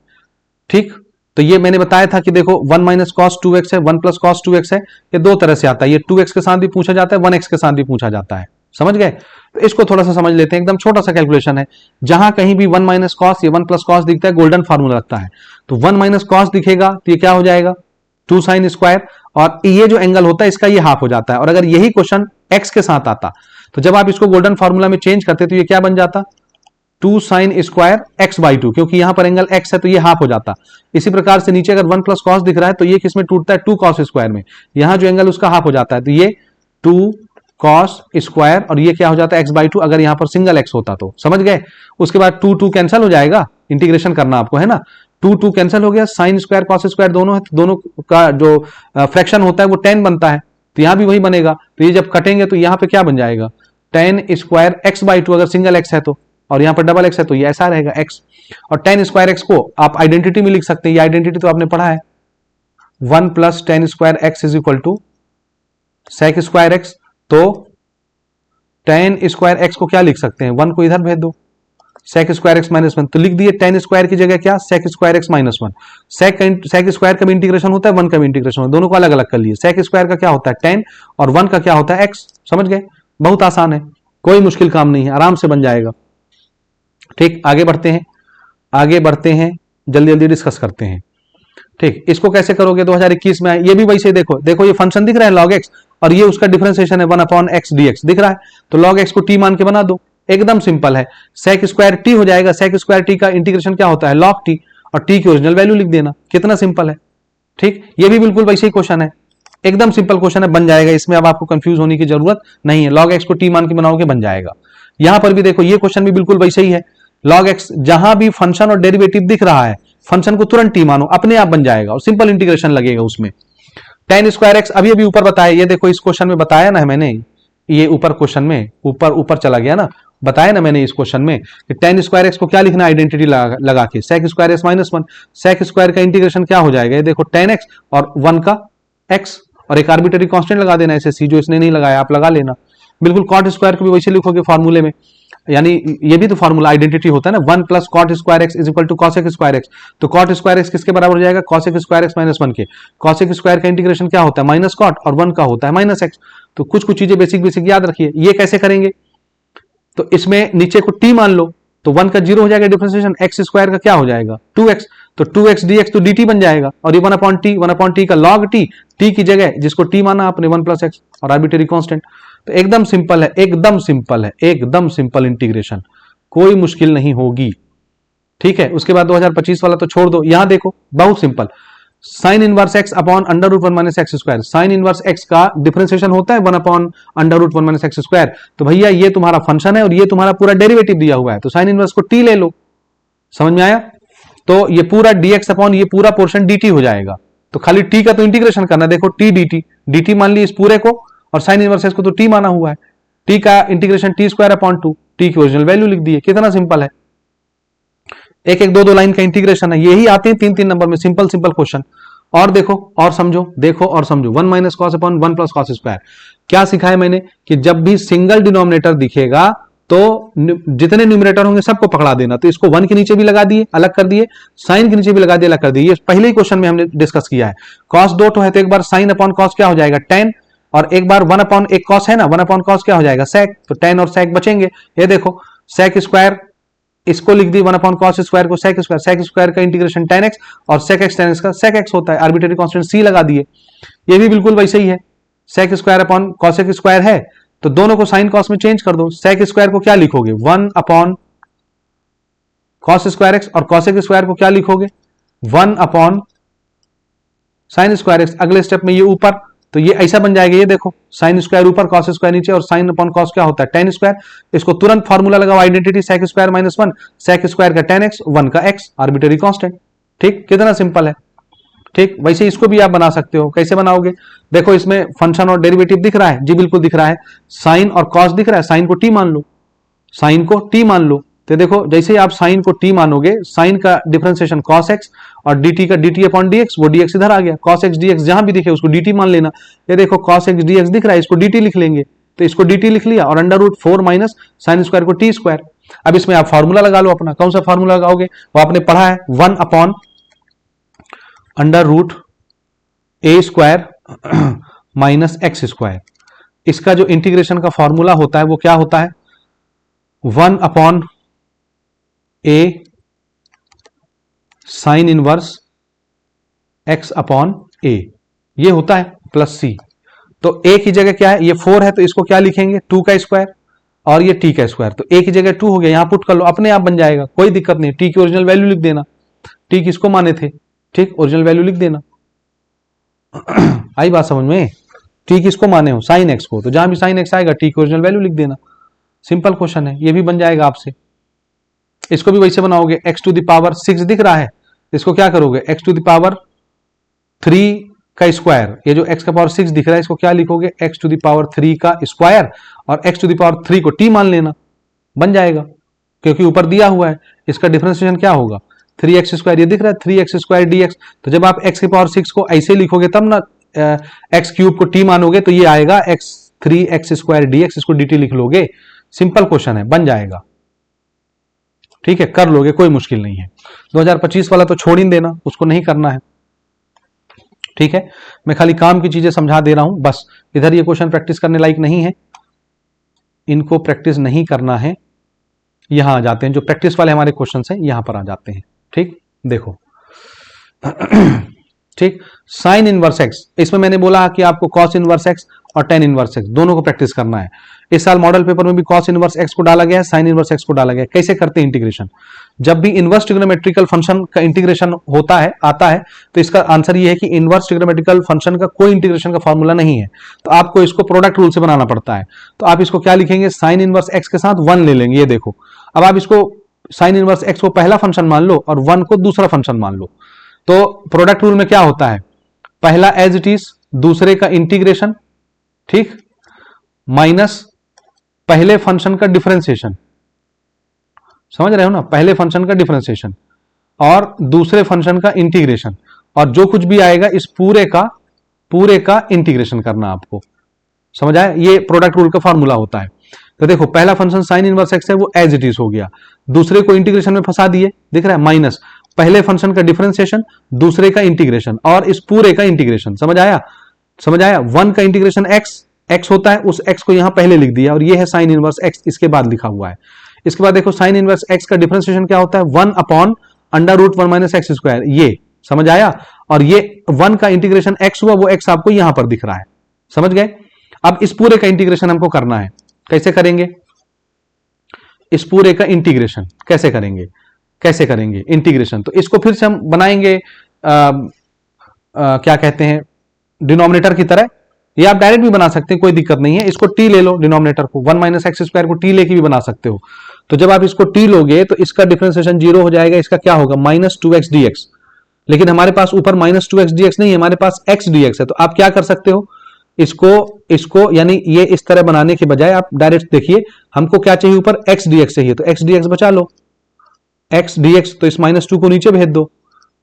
ठीक, तो ये मैंने बताया था कि देखो 1 - cos 2x है, 1 + cos 2x है, ये दो तरह से आता है, ये 2x के साथ भी पूछा जाता है, 1x के साथ भी पूछा जाता है। समझ गए। तो इसको थोड़ा सा समझ लेते हैं, एकदम छोटा सा कैलकुलेशन है। जहां कहीं भी 1 - cos या 1 + cos दिखता है, गोल्डन फार्मूला लगता है। तो 1 - cos दिखेगा तो ये क्या हो जाएगा, 2 sin स्क्वायर, और ये जो एंगल होता है इसका ये हाफ हो जाता है। और अगर यही क्वेश्चन x के साथ आता तो जब आप इसको गोल्डन फार्मूला में चेंज करते तो ये क्या बन जाता, 2 sin स्क्वायर x/2, क्योंकि यहां पर एंगल x है तो ये हाफ हो जाता। इसी प्रकार से नीचे अगर 1 + cos दिख रहा है तो ये किसमें टूटता है, 2 cos स्क्वायर में, यहां जो एंगल उसका हाफ हो जाता है, तो ये 2 cos स्क्वायर, और ये क्या हो जाता है x/2, अगर यहां पर सिंगल x होता तो। समझ गए। उसके बाद 2 कैंसिल हो जाएगा, इंटीग्रेशन करना आपको है ना, 2 कैंसिल हो गया, साइन स्क्वायर cos स्क्वायर दोनों है, तो दोनों का जो फ्रैक्शन होता है वो 10 बनता है, तो यहां भी वही बनेगा। तो ये जब कटेंगे तो यहां पे क्या बन जाएगा, 10 स्क्वायर x/2, अगर सिंगल x है तो, और यहां पर डबल x है तो ये ऐसा रहेगा x। और 10 स्क्वायर x को आप आइडेंटिटी में लिख सकते हैं, ये आइडेंटिटी तो आपने पढ़ा है, 1 + 10 square x = sec square x। तो 10 स्क्वायर x को क्या लिख सकते हैं, 1 को इधर भेज दो, sec स्क्वायर x -1, तो लिख दिए 10 स्क्वायर की जगह क्या, sec square x -1। sec square का भी इंटीग्रेशन होता है, 1 का भी इंटीग्रेशन होता है, दोनों को अलग अलग कर लिए। sec स्क्वायर का क्या होता है 10, और 1 का क्या होता है x। समझ गए, बहुत आसान है, कोई मुश्किल काम नहीं है, आराम से बन जाएगा। ठीक, आगे बढ़ते हैं, आगे बढ़ते हैं, जल्दी जल्दी डिस्कस करते हैं। ठीक, इसको कैसे करोगे, 2021 में ये भी वैसे देखो, देखो ये फंक्शन दिख रहा है log x, और ये उसका डिफरेंशिएशन है 1/x dx दिख रहा है, तो log x को t मान के बना दो, एकदम सिंपल है। sec स्क्वायर t हो जाएगा, sec स्क्वायर t का इंटीग्रेशन क्या होता है log t, और t की ओरिजिनल वैल्यू लिख देना, कितना सिंपल है। ठीक, ये भी बिल्कुल वैसे ही क्वेश्चन है, एकदम सिंपल क्वेश्चन है, बन जाएगा, इसमें अब आपको कंफ्यूज होने की जरूरत नहीं है, log x को t मान के बनाओगे बन जाएगा। यहां पर भी देखो ये क्वेश्चन भी बिल्कुल वैसे ही है, log x, जहां भी फंक्शन और डेरिवेटिव दिख रहा है फंक्शन को तुरंत t मानो, अपने आप बन जाएगा और सिंपल इंटीग्रेशन लगेगा उसमें। tan स्क्वायर एक्स अभी अभी ऊपर बताया, ये देखो इस क्वेश्चन में बताया ना मैंने, ये ऊपर क्वेश्चन में ऊपर चला गया ना, बताया ना मैंने इस क्वेश्चन में कि tan स्क्वायर एक्स को क्या लिखना है, आइडेंटिटी लगा के sec square x minus 1, sec square का इंटीग्रेशन क्या हो जाएगा, ये देखो tan x और 1 का x और एक आर्बिट्ररी कांस्टेंट लगा देना, ऐसे c जो इसने नहीं लगाया आप लगा लेना। बिल्कुल cot स्क्वायर को भी वैसे लिखोगे फॉर्मूले में, यानी ये भी तो फॉर्मूला आइडेंटिटी होता है ना, 1 plus cot square x is equal to cosec square x, तो कॉट स्क्वायर एक्स किसके बराबर हो जाएगा, कॉसेक स्क्वायर एक्स माइनस 1 के। कॉसेक स्क्वायर का इंटीग्रेशन क्या होता है, माइनस कॉट, और 1 का होता है माइनस एक्स। तो कुछ कुछ चीजें बेसिक याद रखिए। ये कैसे करेंगे, तो इसमें नीचे को t मान लो, तो 1 का 0 हो जाएगा डिफरेंशिएशन, एक्स स्क्वायर का क्या हो जाएगा 2x, तो 2x dx तो dt बन जाएगा, और ये 1/t का log t की जगह जिसको t माना आपने 1 प्लस एक्स और आर्बिट्ररी कांस्टेंट। तो एकदम सिंपल है, एकदम सिंपल इंटीग्रेशन, कोई मुश्किल नहीं होगी। ठीक है, उसके बाद 2025 वाला तो छोड़ दो, यहां देखो बहुत simple, sine inverse x upon under root 1 minus x square. Sine inverse x का डिफरेंशिएशन होता है 1 upon under root 1 minus x square. तो भैया ये तुम्हारा फंक्शन है और ये तुम्हारा पूरा डेरिवेटिव दिया हुआ है, तो साइन इनवर्स को t ले लो, समझ में आया। तो ये पूरा dx अपॉन ये पूरा पोर्शन dt हो जाएगा, तो खाली t का तो इंटीग्रेशन करना, देखो t dt मान ली इस पूरे को, और साइन इनवर्स एक्स को तो t माना हुआ है, t का integration t square upon 2, t की ओरिजिनल वैल्यू लिख दी है। कितना सिंपल है, एक एक दो लाइन का इंटीग्रेशन है, यही आते हैं 3 नंबर में सिंपल क्वेश्चन। और देखो और समझो, 1 minus cos upon 1 plus cos square. क्या सिखाया मैंने कि जब भी सिंगल डिनोमिनेटर दिखेगा तो जितने न्यूमरेटर होंगे सबको पकड़ा देना, तो इसको 1 के नीचे भी लगा दिए, अलग कर दिए, साइन के नीचे भी लगा दिए, अलग कर दिए। ये पहले ही क्वेश्चन में हमने डिस्कस किया है। कॉस 2 तो है, तो एक बार साइन अपॉन कॉस क्या हो जाएगा tan, और एक बार 1 अपॉन एक कॉस है ना, 1 अपॉन कॉस क्या हो जाएगा sec, तो tan और sec बचेंगे। ये देखो sec स्क्वायर इसको लिख दी 1 अपॉन कॉस स्क्वायर को sec स्क्वायर का इंटीग्रेशन tan x, और sec x tan x का sec x होता है, आर्बिट्ररी कांस्टेंट c लगा दिए। ये भी बिल्कुल वैसे ही है, sec square upon cosec square है, तो दोनों को साइन कॉस में चेंज कर दो। sec स्क्वायर को क्या लिखोगे 1 अपॉन कॉस स्क्वायर एक्स, और cosec स्क्वायर को क्या लिखोगे 1 अपॉन साइन स्क्वायर एक्स। अगले स्टेप में ये ऊपर, तो ये ऐसा बन जाएगा, ये देखो साइन स्क्वायर ऊपर कॉस स्क्वायर नीचे, और साइन अपॉन कॉस क्या होता है tan स्क्वायर। इसको तुरंत फार्मूला लगाओ, identity sec square minus 1, sec square का tan x, 1 का x, आर्बिट्ररी कांस्टेंट। ठीक, कितना सिंपल है। ठीक, वैसे इसको भी आप बना सकते हो। कैसे बनाओगे, देखो इसमें फंक्शन और डेरिवेटिव दिख रहा है, जी बिल्कुल दिख रहा है, साइन और कॉस दिख रहा है, साइन को t मान लो, साइन को t मान लो। तो देखो जैसे ही आप साइन को t मानोगे, साइन का डिफरेंशिएशन cos x और dt का dt अपॉन dx, वो dx इधर आ गया, cos x dx जहां भी दिखे उसको dt मान लेना। ये देखो cos x dx दिख रहा है, इसको dt लिख लेंगे, तो इसको dt लिख लिया, और under root 4 minus sine square को t स्क्वायर। अब इसमें आप फॉर्मूला लगा लो अपना, कौन सा फॉर्मूला लगाओगे, वो आपने पढ़ा है 1 upon under root a square minus x square. इसका जो इंटीग्रेशन का फॉर्मूला होता है वो क्या होता है 1 upon a sine inverse x upon a, ये होता है प्लस c। तो a की जगह क्या है, ये 4 है तो इसको क्या लिखेंगे 2 का स्क्वायर, और ये t का स्क्वायर, तो a की जगह 2 हो गया, यहां पुट कर लो, अपने आप बन जाएगा, कोई दिक्कत नहीं। t की ओरिजिनल वैल्यू लिख देना, t किसको माने थे, ठीक, ओरिजिनल वैल्यू लिख देना। आई बात समझ में, t किसको माने हो साइन x को, तो जहां भी साइन x आएगा t की ओरिजिनल वैल्यू लिख देना। सिंपल क्वेश्चन है, ये भी बन जाएगा आपसे। इसको भी वैसे बनाओगे, x टू द पावर 6 दिख रहा है, इसको क्या करोगे x टू द पावर 3 का स्क्वायर, ये जो x का पावर 6 दिख रहा है इसको क्या लिखोगे x टू द पावर 3 का स्क्वायर, और x टू द पावर 3 को t मान लेना, बन जाएगा, क्योंकि ऊपर दिया हुआ है। इसका डिफरेंशिएशन क्या होगा 3x स्क्वायर, ये दिख रहा है 3x स्क्वायर dx, तो जब आप x की पावर 6 को ऐसे लिखोगे तब ना x क्यूब को t मानोगे, तो ये आएगा x 3x स्क्वायर dx, इसको dt लिख लोगे। सिंपल क्वेश्चन है, बन जाएगा, ठीक है, कर लोगे, कोई मुश्किल नहीं है। 2025 वाला तो छोड़ ही देना, उसको नहीं करना है, ठीक है। मैं खाली काम की चीजें समझा दे रहा हूं बस, इधर ये क्वेश्चन प्रैक्टिस करने लायक नहीं है, इनको प्रैक्टिस नहीं करना है। यहां आ जाते हैं, जो प्रैक्टिस वाले हमारे क्वेश्चन हैं यहां पर आ जाते हैं। ठीक, देखो ठीक, साइन इनवर्स एक्स, इसमें मैंने बोला कि आपको कॉस इनवर्स एक्स और टेन इनवर्स एक्स दोनों को प्रैक्टिस करना है। इस साल मॉडल पेपर में भी कॉस इनवर्स एक्स को डाला गया है, साइन इनवर्स एक्स को डाला गया है। कैसे करते हैं इंटीग्रेशन, जब भी इनवर्स ट्रिग्नोमेट्रिकल फंक्शन का इंटीग्रेशन होता है आता है, तो इसका आंसर ये है कि इनवर्स ट्रिग्नोमेट्रिकल फंक्शन का कोई इंटीग्रेशन का फॉर्मूला नहीं है, तो आपको इसको प्रोडक्ट रूल से बनाना पड़ता है। तो आप इसको क्या लिखेंगे, साइन इनवर्स एक्स के साथ 1 ले लेंगे, ये देखो। अब आप इसको साइन इनवर्स एक्स को पहला फंक्शन मान लो और 1 को दूसरा फंक्शन मान लो। तो प्रोडक्ट रूल में क्या होता है, पहला एज इट इज, दूसरे का इंटीग्रेशन, ठीक, माइनस पहले फंक्शन का डिफरेंशिएशन, समझ रहे हो ना, पहले फंक्शन का डिफरेंशिएशन और दूसरे फंक्शन का इंटीग्रेशन, और जो कुछ भी आएगा इस पूरे का इंटीग्रेशन करना आपको, समझ आया। ये प्रोडक्ट रूल का फॉर्मूला होता है। तो देखो पहला फंक्शन साइन इनवर्स एक्स है वो एज इट इज हो गया, दूसरे को इंटीग्रेशन में फंसा दिए, दिख रहा है, माइनस पहले फंक्शन का डिफरेंशिएशन, दूसरे का इंटीग्रेशन और इस पूरे का इंटीग्रेशन, समझ आया, समझ आया। 1 का इंटीग्रेशन एक्स होता है, उस एक्स को यहां पहले लिख दिया और ये है साइन इनवर्स एक्स, इसके बाद लिखा हुआ है। इसके बाद देखो साइन इनवर्स एक्स का डिफरेंशिएशन क्या होता है, 1 upon under root 1 minus x square, ये समझ आया। और ये 1 का इंटीग्रेशन एक्स हुआ, वो एक्स आपको यहां पर दिख रहा है, समझ गए। अब इस पूरे का इंटीग्रेशन हमको करना है, कैसे करेंगे, इस पूरे का इंटीग्रेशन कैसे करेंगे इंटीग्रेशन, तो इसको फिर से हम बनाएंगे क्या कहते हैं, डिनोमिनेटर की तरह, या आप डायरेक्ट भी बना सकते हैं, कोई दिक्कत नहीं है। इसको टी ले लो, डिनोमिनेटर को 1 माइनस एक्स स्क्वायर को टी लेके भी बना सकते हो। तो जब आप इसको टी लोगे तो इसका डिफरेंशिएशन 0 हो जाएगा, इसका क्या होगा, माइनस 2x dx। लेकिन हमारे पास ऊपर माइनस 2x dx नहीं है, हमारे पास x dx है। तो आप क्या कर सकते हो, इसको यानी ये इस तरह बनाने के बजाय आप डायरेक्ट देखिए, हमको क्या चाहिए, ऊपर x dx चाहिए, तो x dx बचा लो, x dx, तो इस माइनस 2 को नीचे भेज दो,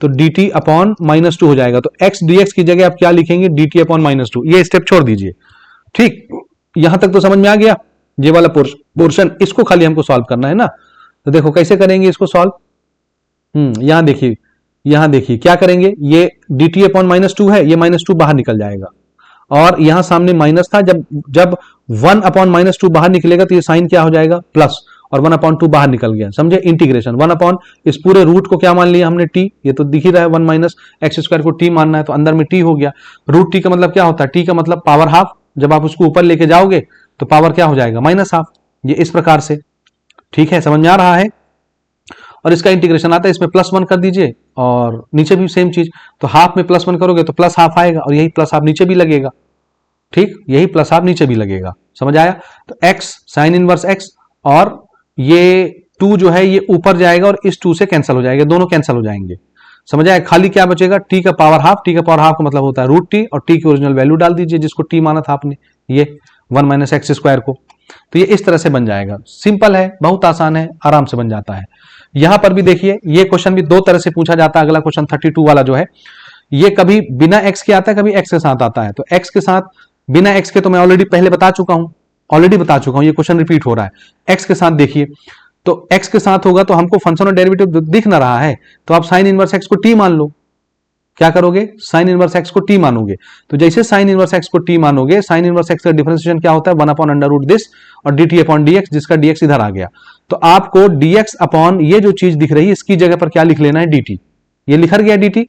तो dt अपॉन माइनस 2 हो जाएगा। तो x dx की जगह आप क्या लिखेंगे, dt अपॉन माइनस 2। ये स्टेप छोड़ दीजिए, ठीक, यहां तक तो समझ में आ गया, ये वाला पोर्शन, इसको खाली हमको सॉल्व करना है ना। तो देखो कैसे करेंगे इसको सॉल्व, यहां देखिए क्या करेंगे, ये dt अपॉन माइनस 2 है, ये माइनस 2 बाहर निकल जाएगा, और यहां सामने माइनस था, जब 1 अपॉन माइनस 2 बाहर निकलेगा तो ये साइन क्या हो जाएगा, प्लस, और 1 अपॉन 2 बाहर निकल गया, समझे। इंटीग्रेशन 1 अपॉन इस पूरे रूट को क्या मान लिया हमने, टी, ये तो दिख ही रहा है, 1 माइनस एक्स स्क्वायर को टी मानना है, तो अंदर में टी हो गया। रूट टी का मतलब क्या होता है, टी का मतलब पावर हाफ, जब आप उसको ऊपर लेके जाओगे तो पावर क्या हो जाएगा, माइनस हाफ, ये इस प्रकार से, ठीक है, समझ में आ रहा है। और इसका इंटीग्रेशन आता है, इसमें +1 कर दीजिए और नीचे भी सेम चीज, तो हाफ में +1 करोगे तो प्लस हाफ आएगा, और यही प्लस हाफ नीचे भी लगेगा, ठीक, यही प्लस हाफ नीचे भी लगेगा, समझ आया। तो x साइन इनवर्स x, और ये 2 जो है ये ऊपर जाएगा और इस 2 से कैंसिल हो जाएगा, दोनों कैंसिल हो जाएंगे, समझ आया। खाली क्या बचेगा, t का पावर हाफ, t का पावर हाफ का मतलब होता है रूट टी, और t की ओरिजिनल वैल्यू डाल दीजिए जिसको t माना था आपने, ये 1 माइनस एक्स स्क्वायर को, तो ये इस तरह से बन जाएगा। सिंपल है, बहुत आसान है, आराम से बन जाता है। यहां पर भी देखिए, ये क्वेश्चन भी 2 तरह से पूछा जाता है। अगला क्वेश्चन 32 वाला जो है, ये कभी बिना x के आता है, कभी x के साथ आता है। तो x के साथ, बिना x के तो मैं ऑलरेडी पहले बता चुका हूं, ये क्वेश्चन रिपीट हो रहा है। x के साथ देखिए, तो x के साथ होगा तो हमको फंक्शन और डेरिवेटिव दिख ना रहा है, तो आप साइन इनवर्स x को t मान लो। क्या करोगे, साइन इनवर्स x को t मानोगे, तो जैसे साइन इनवर्स x को t मानोगे, साइन इनवर्स x का डिफरेंशिएशन क्या होता है, 1 अपॉन अंडर रूट दिस और dt अपॉन dx, जिसका dx इधर आ गया। तो आपको dx अपॉन ये जो चीज दिख रही है, इसकी जगह पर क्या लिख लेना है, dt, ये लिखा गया dt,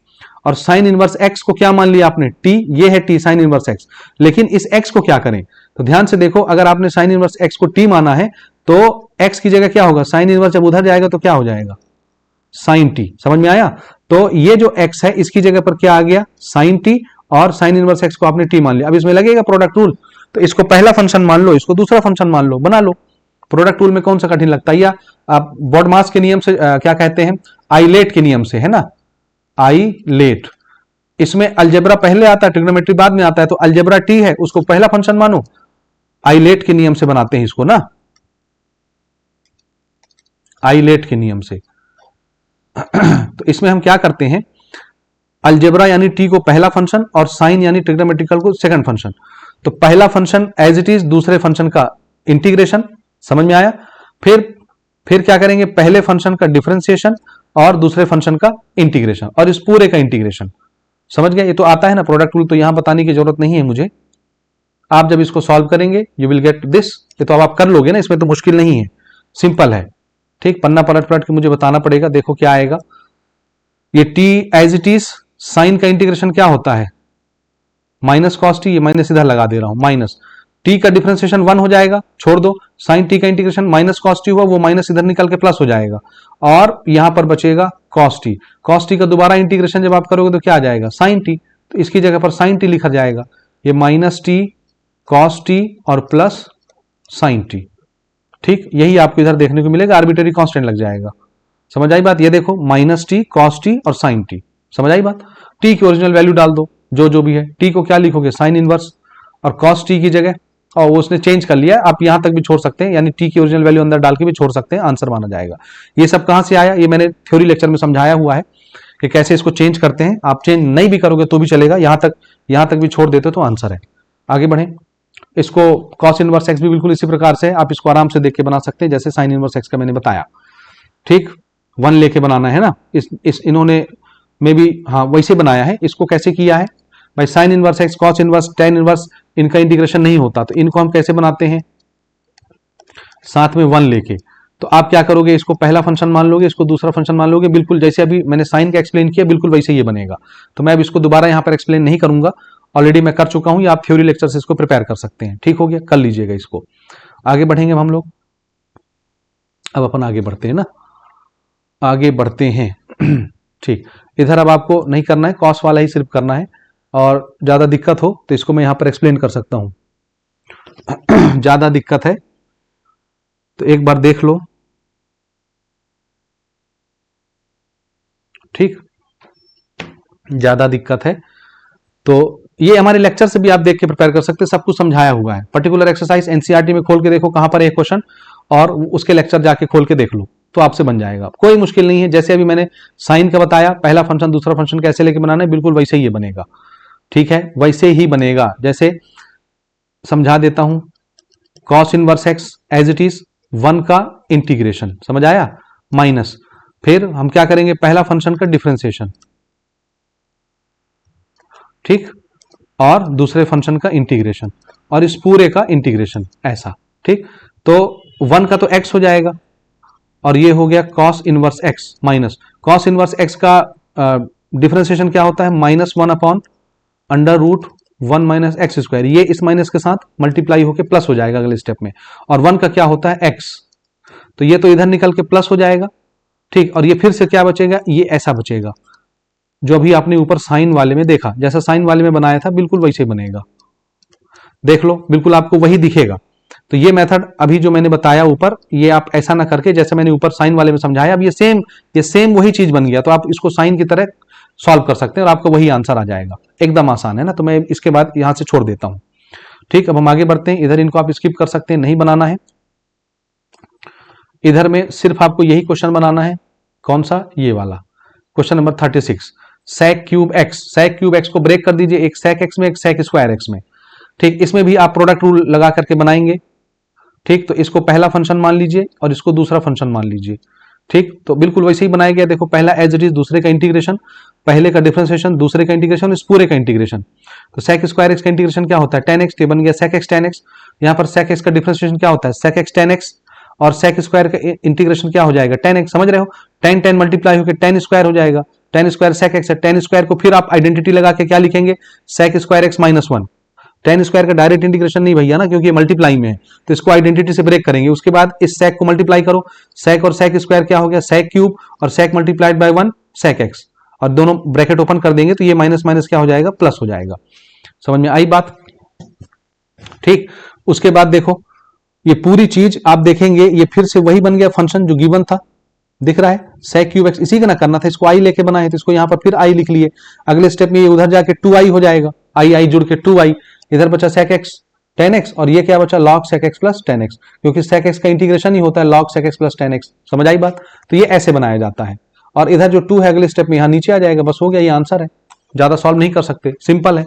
और साइन इनवर्स x को क्या मान लिया आपने, t, ये है t साइन इनवर्स x। लेकिन इस x को क्या करें, तो ध्यान से देखो, अगर आपने साइन इनवर्स x को t माना है तो x की जगह क्या होगा, साइन इनवर्स जब उधर जाएगा तो क्या हो जाएगा, साइन t, समझ में आया। तो ये जो x है इसकी जगह पर क्या आ गया, साइन t, और साइन इनवर्स x को आपने t मान लिया। अब इसमें लगेगा प्रोडक्ट रूल, तो इसको पहला फंक्शन मान लो, इसको दूसरा फंक्शन मान लो, बना लो। प्रोडक्ट रूल में कौन सा कठिन लगता है, या आप बॉडमास के नियम से क्या कहते हैं, आइलेट के नियम से, है ना, आइलेट। इसमें अलजेब्रा पहले आता है, ट्रिग्नोमेट्री बाद में आता है, तो अलजेब्रा t है, उसको पहला फंक्शन मानो, आइलेट के नियम से बनाते हैं इसको ना, आइलेट के नियम से। तो इसमें हम क्या करते हैं, अलजेब्रा यानी t को पहला फंक्शन और साइन यानी ट्रिग्नोमेट्रिकल को सेकंड फंक्शन। तो पहला फंक्शन एज इट इज, दूसरे फंक्शन का इंटीग्रेशन, समझ में आया। फिर क्या करेंगे, पहले फंक्शन का डिफरेंशिएशन और दूसरे फंक्शन का इंटीग्रेशन, और इस पूरे का इंटीग्रेशन, समझ गए। ये तो आता है ना प्रोडक्ट रूल, तो यहां बताने की जरूरत नहीं है मुझे। आप जब इसको सॉल्व करेंगे यू विल गेट दिस, ये तो अब आप कर लोगे ना, इसमें तो मुश्किल नहीं है, सिंपल है, ठीक। पन्ना पलट के मुझे बताना पड़ेगा, देखो क्या आएगा। ये t as it is, sine का इंटीग्रेशन क्या होता है, माइनस कॉस टी, ये माइनस इधर लगा दे रहा हूं, माइनस t का डिफरेंशिएशन 1 हो जाएगा, छोड़ दो, साइन t का इंटीग्रेशन माइनस कॉस टी हुआ, वो माइनस इधर निकल के प्लस हो जाएगा, और यहां पर बचेगा कॉस टी। कॉस टी का दोबारा इंटीग्रेशन जब आप करोगे तो क्या आ जाएगा, साइन टी, तो इसकी जगह पर साइन टी लिखा जाएगा, ये माइनस टी कॉस टी और प्लस साइन टी, ठीक। यही आपको इधर देखने को मिलेगा, आर्बिट्रेरी कांस्टेंट लग जाएगा, समझ आई बात? ये देखो माइनस टी, कॉस टी और साइन टी, समझ आई बात? टी की ओरिजिनल वैल्यू डाल दो जो भी है। टी को क्या लिखोगे? साइन इनवर्स, और कॉस टी की जगह, और वो उसने चेंज कर लिया, आप यहां तक भी छोड़ सकते हैं, यानी टी की ओरिजिनल वैल्यू अंदर डाल के भी छोड़ सकते हैं, आंसर माना जाएगा। ये सब कहां से आया? ये मैंने थ्योरी लेक्चर में समझाया हुआ है कि कैसे इसको चेंज करते हैं। आप चेंज नहीं भी करोगे तो भी चलेगा, यहां तक भी छोड़ देते तो आंसर है। आगे बढ़े। इसको कॉस इनवर्स एक्स भी बिल्कुल इसी प्रकार से आप इसको आराम से देख के बना सकते हैं, जैसे साइन इनवर्स एक्स का मैंने बताया। ठीक, 1 लेके बनाना है ना, इस इन्होंने में भी हाँ वैसे बनाया है। इसको कैसे किया है भाई? Sign inverse x, cos inverse, tan inverse, इनका इंटीग्रेशन नहीं होता, तो इनको हम कैसे बनाते हैं? साथ में 1 लेके। तो आप क्या करोगे? इसको पहला फंक्शन मान लोगे, इसको दूसरा फंक्शन मान लोगे, बिल्कुल जैसे अभी मैंने साइन का एक्सप्लेन किया, बिल्कुल वैसे ये बनेगा। तो मैं अब इसको दोबारा यहां पर एक्सप्लेन नहीं करूंगा, ऑलरेडी मैं कर चुका हूं, या आप थ्योरी लेक्चर से इसको प्रिपेयर कर सकते हैं। ठीक हो गया, कर लीजिएगा इसको। आगे बढ़ेंगे हम लोग। अब अपन आगे बढ़ते हैं ना, आगे बढ़ते हैं। ठीक, इधर अब आपको नहीं करना है, कॉस वाला ही सिर्फ करना है, और ज्यादा दिक्कत हो तो इसको मैं यहां पर एक्सप्लेन कर सकता हूं। ज्यादा दिक्कत है तो एक बार देख लो। ठीक, ज्यादा दिक्कत है तो ये हमारे लेक्चर से भी आप देख के प्रिपेयर कर सकते हैं, सब कुछ समझाया हुआ है। पर्टिकुलर एक्सरसाइज एनसीईआरटी में खोल के देखो कहां पर है क्वेश्चन, और उसके लेक्चर जाके खोल के देख लो तो आपसे बन जाएगा, कोई मुश्किल नहीं है। जैसे अभी मैंने साइन का बताया, पहला फंक्शन दूसरा फंक्शन कैसे लेके बनाना है, बिल्कुल वैसे ही ये बनेगा। ठीक है, वैसे ही बनेगा। जैसे समझा देता हूं, cos inverse x as it is 1 का इंटीग्रेशन, समझ आया, माइनस, फिर हम क्या करेंगे? पहला फंक्शन का डिफरेंशिएशन, ठीक, और दूसरे फंक्शन का इंटीग्रेशन, और इस पूरे का इंटीग्रेशन, ऐसा। ठीक, तो 1 का तो x हो जाएगा, और ये हो गया cos inverse x minus cos inverse x का डिफरेंशिएशन क्या होता है? -1 upon under root 1 minus x square. ये इस माइनस के साथ मल्टीप्लाई होकर प्लस हो जाएगा अगले स्टेप में, और 1 का क्या होता है? x, तो ये तो इधर निकल के प्लस हो जाएगा। ठीक, और ये फिर से क्या बचेगा? ये ऐसा बचेगा जो अभी आपने ऊपर साइन वाले में देखा, जैसा साइन वाले में बनाया था बिल्कुल वैसे बनेगा। देख लो, बिल्कुल आपको वही दिखेगा। तो ये मेथड अभी जो मैंने बताया ऊपर, ये आप ऐसा ना करके जैसे मैंने ऊपर साइन वाले में समझाया, अब ये सेम वही चीज बन गया, तो आप इसको साइन की तरह सॉल्व कर सकते हैं और आपको वही आंसर आ जाएगा। एकदम आसान है ना, तो मैं इसके बाद यहां से छोड़ देता हूं। ठीक, अब हम आगे बढ़ते हैं। इधर इनको आप स्किप कर सकते हैं, नहीं बनाना है। इधर में सिर्फ आपको यही क्वेश्चन बनाना है। कौन सा? ये वाला question number 36, sec cube x. sec cube x को ब्रेक कर दीजिए, एक sec एक्स में, एक sec स्क्वायर एक्स में। ठीक, इसमें भी आप प्रोडक्ट रूल लगा करके बनाएंगे। ठीक, तो इसको पहला फंक्शन मान लीजिए और इसको दूसरा फंक्शन मान लीजिए। ठीक, तो बिल्कुल वैसे ही बनाया गया। देखो, पहला एज इट इज, दूसरे का इंटीग्रेशन, पहले का डिफरेंशिएशन, दूसरे का इंटीग्रेशन, इस पूरे का इंटीग्रेशन। तो sec स्क्वायर एक्स का इंटीग्रेशन क्या होता है? tan x, बन गया sec x tan x। यहाँ पर sec x का डिफरेंशिएशन क्या होता है? sec x tan x, और sec स्क्वायर का इंटीग्रेशन क्या हो जाएगा? tan x, समझ रहे हो? tan tan मल्टीप्लाई होकर tan स्क्वायर हो जाएगा, tan स्क्वायर sec x है, tan स्क्वायर को फिर आप आइडेंटिटी लगा के क्या लिखेंगे? sec square x -1। tan square का डायरेक्ट इंटीग्रेशन नहीं भैया ना, क्योंकि ये मल्टीप्लाई में है, तो इसको आइडेंटिटी से ब्रेक करेंगे। उसके बाद इस sec को मल्टीप्लाई करो, sec और sec स्क्वायर क्या हो गया? sec क्यूब, और sec multiplied by 1 sec x, और दोनों ब्रैकेट ओपन कर देंगे तो ये माइनस माइनस क्या हो जाएगा? प्लस हो जाएगा। समझ में आई बात? ठीक, उसके बाद देखो, ये पूरी चीज आप देखेंगे, ये फिर से वही बन गया फंक्शन जो गिवन था, दिख रहा है? sec क्यूब एक्स, इसी का ना करना था, इसको i लेके बनाए, तो इसको यहां पर फिर i लिख लिए। अगले स्टेप में ये उधर जाके 2i हो जाएगा, i जुड़ के 2i, इधर बचा sec x tan x, और ये क्या बचा? log sec x plus tan x, क्योंकि sec x का इंटीग्रेशन ही होता है log sec x plus tan x। समझ आई बात? तो ये ऐसे बनाया जाता है, और इधर जो 2 है अगले स्टेप में यहां नीचे आ जाएगा। बस हो गया, ये आंसर है। ज्यादा सॉल्व नहीं कर सकते, सिंपल है,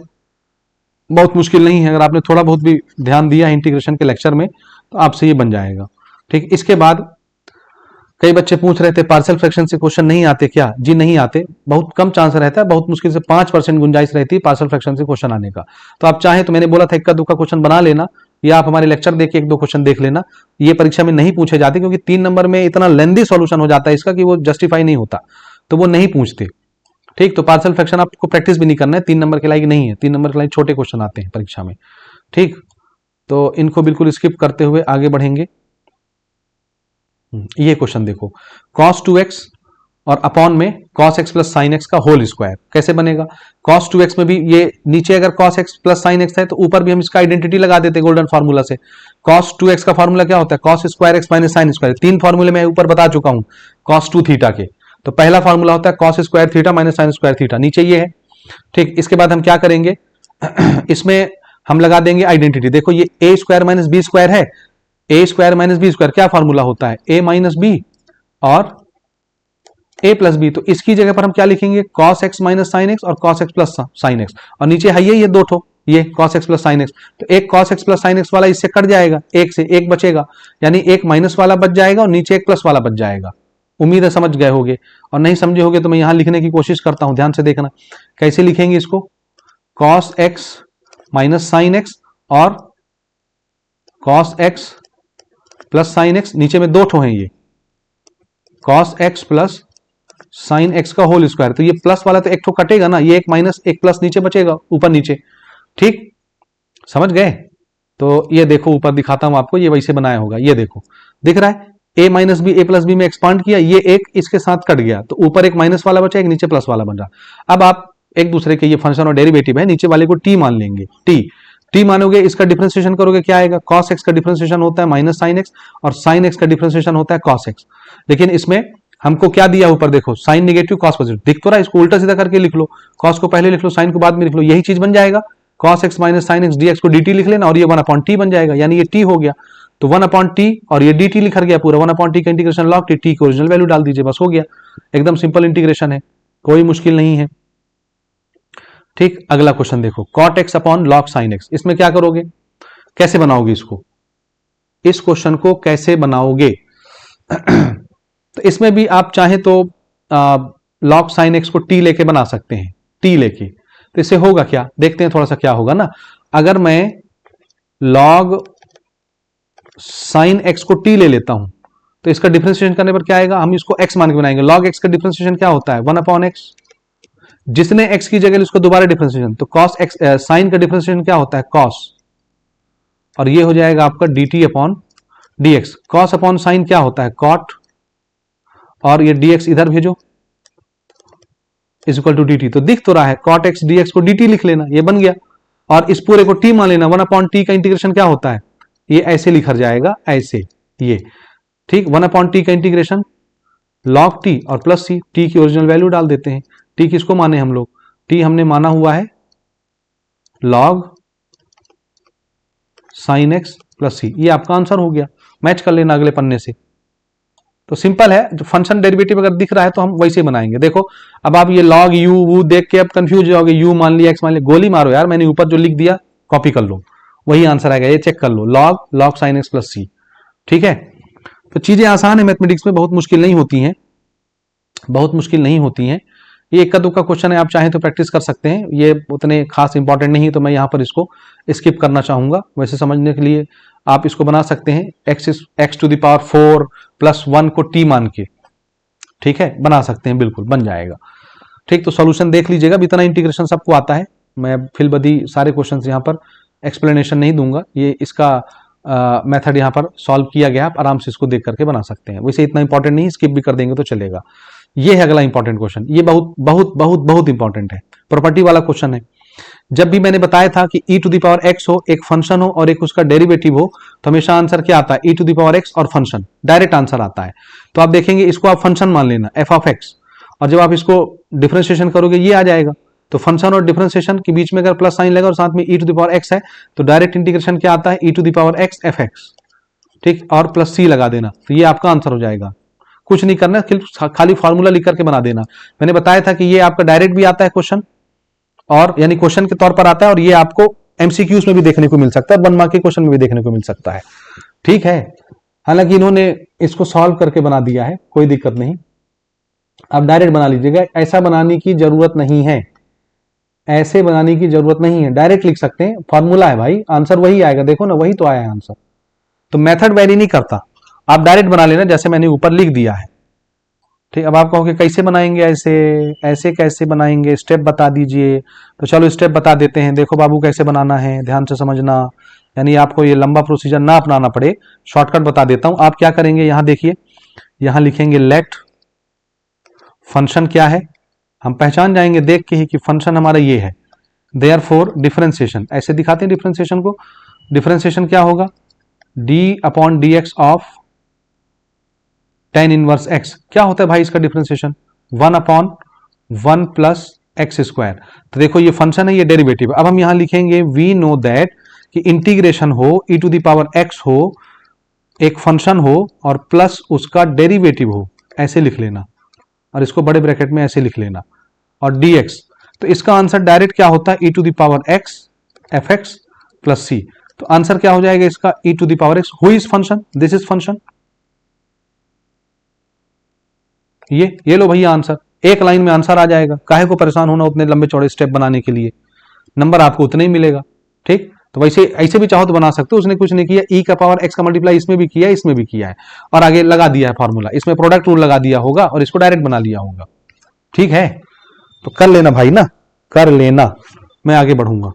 बहुत मुश्किल नहीं है। अगर आपने थोड़ा बहुत भी ध्यान दिया है इंटीग्रेशन के लेक्चर में तो आपसे ये बन जाएगा। ठीक, इसके बाद कई बच्चे पूछ रहे थे पार्शियल फ्रैक्शन से क्वेश्चन नहीं आते क्या? जी नहीं आते, बहुत कम चांस रहता है, बहुत मुश्किल से 5% गुंजाइश रहती है पार्शियल फ्रैक्शन से क्वेश्चन आने का। तो आप चाहें तो मैंने बोला था इक्का दुक्का क्वेश्चन बना लेना, या आप हमारे लेक्चर देख के 1-2 क्वेश्चन देख लेना। ये परीक्षा में नहीं पूछे जाते, क्योंकि 3 नंबर में इतना लेंदी सॉल्यूशन हो जाता है इसका कि वो जस्टिफाई नहीं होता, तो वो नहीं पूछते। ठीक, तो पार्शियल फ्रैक्शन आपको प्रैक्टिस भी नहीं करना है, 3 नंबर के लायक नहीं है, 3 नंबर के लायक छोटे क्वेश्चन आते हैं परीक्षा में। ठीक, तो इनको बिल्कुल स्किप करते हुए आगे बढ़ेंगे। ये क्वेश्चन देखो, cos 2x और अपॉन में cos x plus sine x का होल स्क्वायर कैसे बनेगा? cos 2x में भी ये नीचे अगर cos x plus sine x है तो ऊपर भी हम इसका आइडेंटिटी लगा देते गोल्डन फार्मूला से। cos 2x का फार्मूला क्या होता है? cos square x minus sine square. 3 फार्मूले मैं ऊपर बता चुका हूं, cos 2 थीटा के। तो पहला फॉर्मूला होता है cos square theta minus sine square theta, नीचे ये है। ठीक, इसके बाद हम क्या करेंगे इसमें हम लगा देंगे आइडेंटिटी। देखो ये ए स्क्वायर माइनस बी स्क्वायर है, ए स्क्वायर माइनस बी स्क्वायर क्या फॉर्मूला होता है, ए माइनस बी और ए प्लस बी। तो इसकी जगह पर हम क्या लिखेंगे, cos x minus sine x और cos x plus sine x, और नीचे है ये दो ठो, ये cos x plus sine x. तो एक cos x plus sine x वाला इससे कट जाएगा, एक से एक बचेगा, यानी एक माइनस वाला बच जाएगा और नीचे एक प्लस वाला बच जाएगा। उम्मीद है समझ गए होगे, और नहीं समझे होगे तो मैं यहां लिखने की कोशिश करता हूं, ध्यान से देखना कैसे लिखेंगे इसको। cos x minus sine x और cos x plus sine x, नीचे में दो ठो हैं ये cos x plus sine x का होल स्क्वायर। तो ये प्लस वाला तो एक ठो कटेगा ना, ये एक माइनस एक प्लस नीचे बचेगा, ऊपर नीचे। ठीक, समझ गए। तो ये देखो ऊपर दिखाता हूं आपको, ये वैसे बनाया होगा, ये देखो दिख रहा है, ए माइनस बी ए प्लस बी में एक्सपांड किया, ये एक इसके साथ कट गया, तो ऊपर एक माइनस वाला बचा, एक नीचे प्लस वाला बन रहा। अब आप एक दूसरे के, ये फंक्शन और डेरिवेटिव है, नीचे वाले को टी मान लेंगे, टी मानोगे, इसका डिफरेंशिएशन करोगे, क्या आएगा, cos x का डिफरेंशिएशन होता है माइनस साइन एक्स, और साइन एक्स का डिफरेंशिएशन होता है cos x। लेकिन इसमें हमको क्या दिया ऊपर, देखो साइन निगेटिव cos पॉजिटिव, दिख तो रहा है, इसको उल्टा सीधा करके लिख लो, cos को पहले लिख लो, साइन को बाद में लिख लो, यही चीज बन जाएगा। cos x minus sine x dx को dt लिख लेना, और ये 1/t बन जाएगा, यानी ये t हो गया। तो 1/t और ये dt लिखा गया पूरा, 1/t का इंटीग्रेशन log t, t की ओरिजिनल वैल्यू डाल दीजिए, बस हो गया। एकदम सिंपल इंटीग्रेशन है, कोई मुश्किल नहीं है। ठीक, अगला क्वेश्चन देखो, cot x upon log sin x, इसमें क्या करोगे, कैसे बनाओगे इसको, इस क्वेश्चन को कैसे बनाओगे तो इसमें भी आप चाहे तो log sin x को t लेके बना सकते हैं, t लेके। तो इससे होगा क्या, देखते हैं थोड़ा सा क्या होगा ना। अगर मैं log sin x को t ले लेता हूं, तो इसका डिफरेंशिएशन करने पर क्या आएगा, हम इसको x मान के बनाएंगे। log x का डिफरेंशिएशन क्या होता है, 1/x, जिसने x की जगह उसको दोबारा डिफरेंशिएशन, तो cos x sin का डिफरेंशिएशन क्या होता है, cos, और ये हो जाएगा आपका dt upon dx। cos upon sine क्या होता है, cot, और ये dx इधर भेजो, इज इक्वल टू dt। तो दिख तो रहा है, cot x dx को dt लिख लेना, ये बन गया, और इस पूरे को t मान लेना। 1/t का इंटीग्रेशन क्या होता है, ये ऐसे लिखा जाएगा, ऐसे, ये ठीक, 1/t का इंटीग्रेशन log t और प्लस c, t की ओरिजिनल वैल्यू डाल देते हैं। t किसको माने हम लोग, t हमने माना हुआ है log sin x plus c, ये आपका आंसर हो गया। मैच कर लेना अगले पन्ने से। तो सिंपल है, जो फंक्शन डेरिवेटिव अगर दिख रहा है तो हम वैसे बनाएंगे। देखो अब आप ये log u वो देख के अब कंफ्यूज हो जाओगे, u मान लिया x मान लिया, गोली मारो यार, मैंने ऊपर जो लिख दिया कॉपी कर लो, वही आंसर आएगा, ये चेक कर लो, log sin x plus c। ठीक है, तो चीजें आसान है मैथमेटिक्स में, बहुत मुश्किल नहीं होती हैं, बहुत मुश्किल नहीं होती हैं। ये इक्का दुक्का क्वेश्चन है, आप चाहें तो प्रैक्टिस कर सकते हैं, ये उतने खास इंपॉर्टेंट नहीं है, तो मैं यहाँ पर इसको स्किप करना चाहूंगा। वैसे समझने के लिए आप इसको बना सकते हैं, x to the power 4 plus 1 को t मान के, ठीक है, बना सकते हैं, बिल्कुल बन जाएगा। ठीक, तो सॉल्यूशन देख लीजिएगा, इतना इंटीग्रेशन सबको आता है, मैं फिलबदी सारे क्वेश्चंस यहाँ पर एक्सप्लेनेशन नहीं दूंगा, ये इसका मेथड यहाँ पर सॉल्व किया गया, आप आराम से इसको देख करके बना सकते हैं। वैसे इतना इंपॉर्टेंट नहीं, स्किप भी कर देंगे तो चलेगा। ये है अगला इंपॉर्टेंट क्वेश्चन, ये बहुत बहुत बहुत बहुत इंपॉर्टेंट है, प्रॉपर्टी वाला क्वेश्चन है। जब भी मैंने बताया था कि e to the power x हो, एक फंक्शन हो और एक उसका डेरिवेटिव हो, तो हमेशा आंसर क्या आता है, e to the power x और फंक्शन, डायरेक्ट आंसर आता है। तो आप देखेंगे इसको आप फंक्शन मान लेना f ऑफ x, और जब आप इसको डिफरेंशिएशन करोगे ये आ जाएगा। तो फंक्शन और डिफरेंशिएशन के बीच में अगर प्लस साइन लगा और साथ में e to the power x है, तो डायरेक्ट इंटीग्रेशन क्या आता है, e to the power x f x, ठीक, और प्लस c लगा देना, तो ये आपका आंसर हो जाएगा। कुछ नहीं करना, खाली फॉर्मूला लिख करके बना देना। मैंने बताया था कि ये आपका डायरेक्ट भी आता है क्वेश्चन, और यानी क्वेश्चन के तौर पर आता है, और ये आपको एमसीक्यूज में भी देखने को मिल सकता है, 1 मार्क के क्वेश्चन में भी देखने को मिल सकता है। ठीक है, हालांकि इन्होंने इसको सॉल्व करके बना दिया है, कोई दिक्कत नहीं, आप डायरेक्ट बना लीजिएगा, ऐसा बनाने की जरूरत नहीं है, ऐसे बनाने की जरूरत नहीं है, डायरेक्ट लिख सकते हैं, फॉर्मूला है भाई, आंसर वही आएगा, देखो ना वही तो आया है आंसर। तो मेथड वेरी नहीं करता, आप डायरेक्ट बना लेना जैसे मैंने ऊपर लिख दिया है। ठीक, अब आप कहोगे कैसे बनाएंगे, ऐसे ऐसे कैसे बनाएंगे, स्टेप बता दीजिए। तो चलो स्टेप बता देते हैं, देखो बाबू कैसे बनाना है, ध्यान से समझना, यानी आपको ये लंबा प्रोसीजर ना अपनाना पड़े, शॉर्टकट बता देता हूं। आप क्या करेंगे, यहां देखिए, यहां लिखेंगे लेट फंक्शन क्या है, हम पहचान जाएंगे देख के ही कि फंक्शन हमारा ये है। देयरफॉर डिफरेंशिएशन, ऐसे दिखाते हैं डिफरेंशिएशन को, डिफरेंशिएशन क्या होगा, d upon dx of ten inverse x क्या होता है भाई इसका डिफरेंशिएशन 1/1 प्लस एक्स स्क्वायर। तो देखो ये फंक्शन है, ये डेरिवेटिव। अब हम यहां लिखेंगे वी नो दैट कि इंटीग्रेशन हो ई टू द पावर एक्स हो, एक फंक्शन हो और प्लस उसका डेरिवेटिव हो, ऐसे लिख लेना और इसको बड़े ब्रैकेट में ऐसे लिख लेना और dx। तो इसका आंसर डायरेक्ट क्या होता है e to the power x f x plus c. तो आंसर क्या हो जाएगा इसका e to the power x. Who is function? This is function. ये लो भैया आंसर, एक लाइन में आंसर आ जाएगा। काहे को परेशान होना उतने लंबे चौड़े स्टेप बनाने के लिए, नंबर आपको उतना ही मिलेगा। ठीक, तो वैसे ऐसे भी चाहो तो बना सकते हो, उसने कुछ नहीं किया, ई का पावर एक्स का मल्टीप्लाई इसमें भी किया इसमें भी किया है और आगे लगा दिया है फॉर्मूला, इसमें प्रोडक्ट रूल लगा दिया होगा और इसको डायरेक्ट बना लिया होगा। ठीक है, तो कर लेना भाई ना, कर लेना। मैं आगे बढ़ूंगा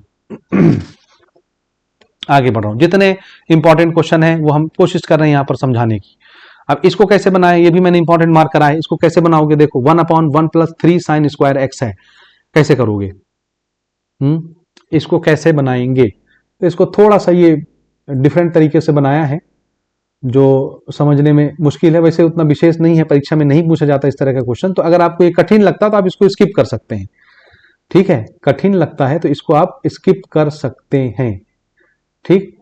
आगे बढ़ रहा हूं। जितने इंपॉर्टेंट क्वेश्चन है वो हम कोशिश कर रहे हैं यहां पर समझाने की। अब इसको कैसे बनाए ये भी मैंने इंपॉर्टेंट मार्क करा है। इसको कैसे बनाओगे देखो, 1/1 प्लस 3 साइन स्क्वायर एक्स है, कैसे करोगे? इसको कैसे बनाएंगे? तो इसको थोड़ा सा ये डिफरेंट तरीके से बनाया है जो समझने में मुश्किल है। वैसे उतना विशेष नहीं है, परीक्षा में नहीं पूछा जाता इस तरह का क्वेश्चन। तो अगर आपको ये कठिन लगता है तो आप इसको स्किप कर सकते हैं। ठीक है, कठिन लगता है तो इसको आप स्किप कर सकते हैं। ठीक,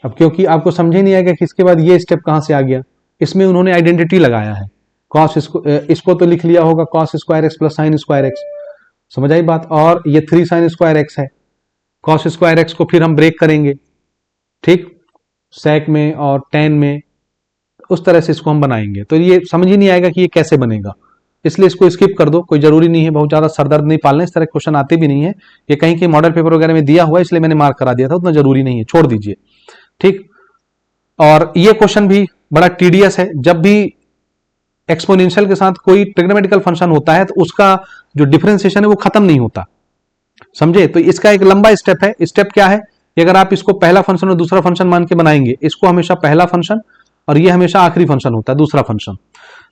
अब क्योंकि आपको समझे नहीं आएगा कि इसके बाद ये स्टेप कहां से आ गया, इसमें उन्होंने आइडेंटिटी लगाया है। कॉस इसको तो लिख लिया होगा cos square x plus sine square x, समझ आई बात। और ये 3 साइन स्क्वायर एक्स है, कॉस स्क्वायर एक्स को फिर हम ब्रेक करेंगे, ठीक, सेक में और टेन में, उस तरह से इसको हम बनाएंगे। तो ये समझ ही नहीं आएगा कि ये कैसे बनेगा, इसलिए इसको स्किप कर दो, कोई जरूरी नहीं है, बहुत ज्यादा सरदर्द नहीं पालना, इस तरह क्वेश्चन आते भी नहीं है। ये कहीं के मॉडल पेपर वगैरह में दिया हुआ है इसलिए मैंने मार्क करा दिया था, उतना जरूरी नहीं है, छोड़ दीजिए। ठीक, और ये क्वेश्चन भी बड़ा टीडियस है। जब भी एक्सपोनेंशियल के साथ कोई ट्रिग्नोमेट्रिकल फंक्शन होता है तो उसका जो डिफरेंशिएशन है वो खत्म नहीं होता, समझे। तो इसका एक लंबा स्टेप है। स्टेप क्या है कि अगर आप इसको पहला फंक्शन और दूसरा फंक्शन मान के बनाएंगे, इसको हमेशा पहला फंक्शन और ये हमेशा आखिरी फंक्शन होता है, दूसरा फंक्शन।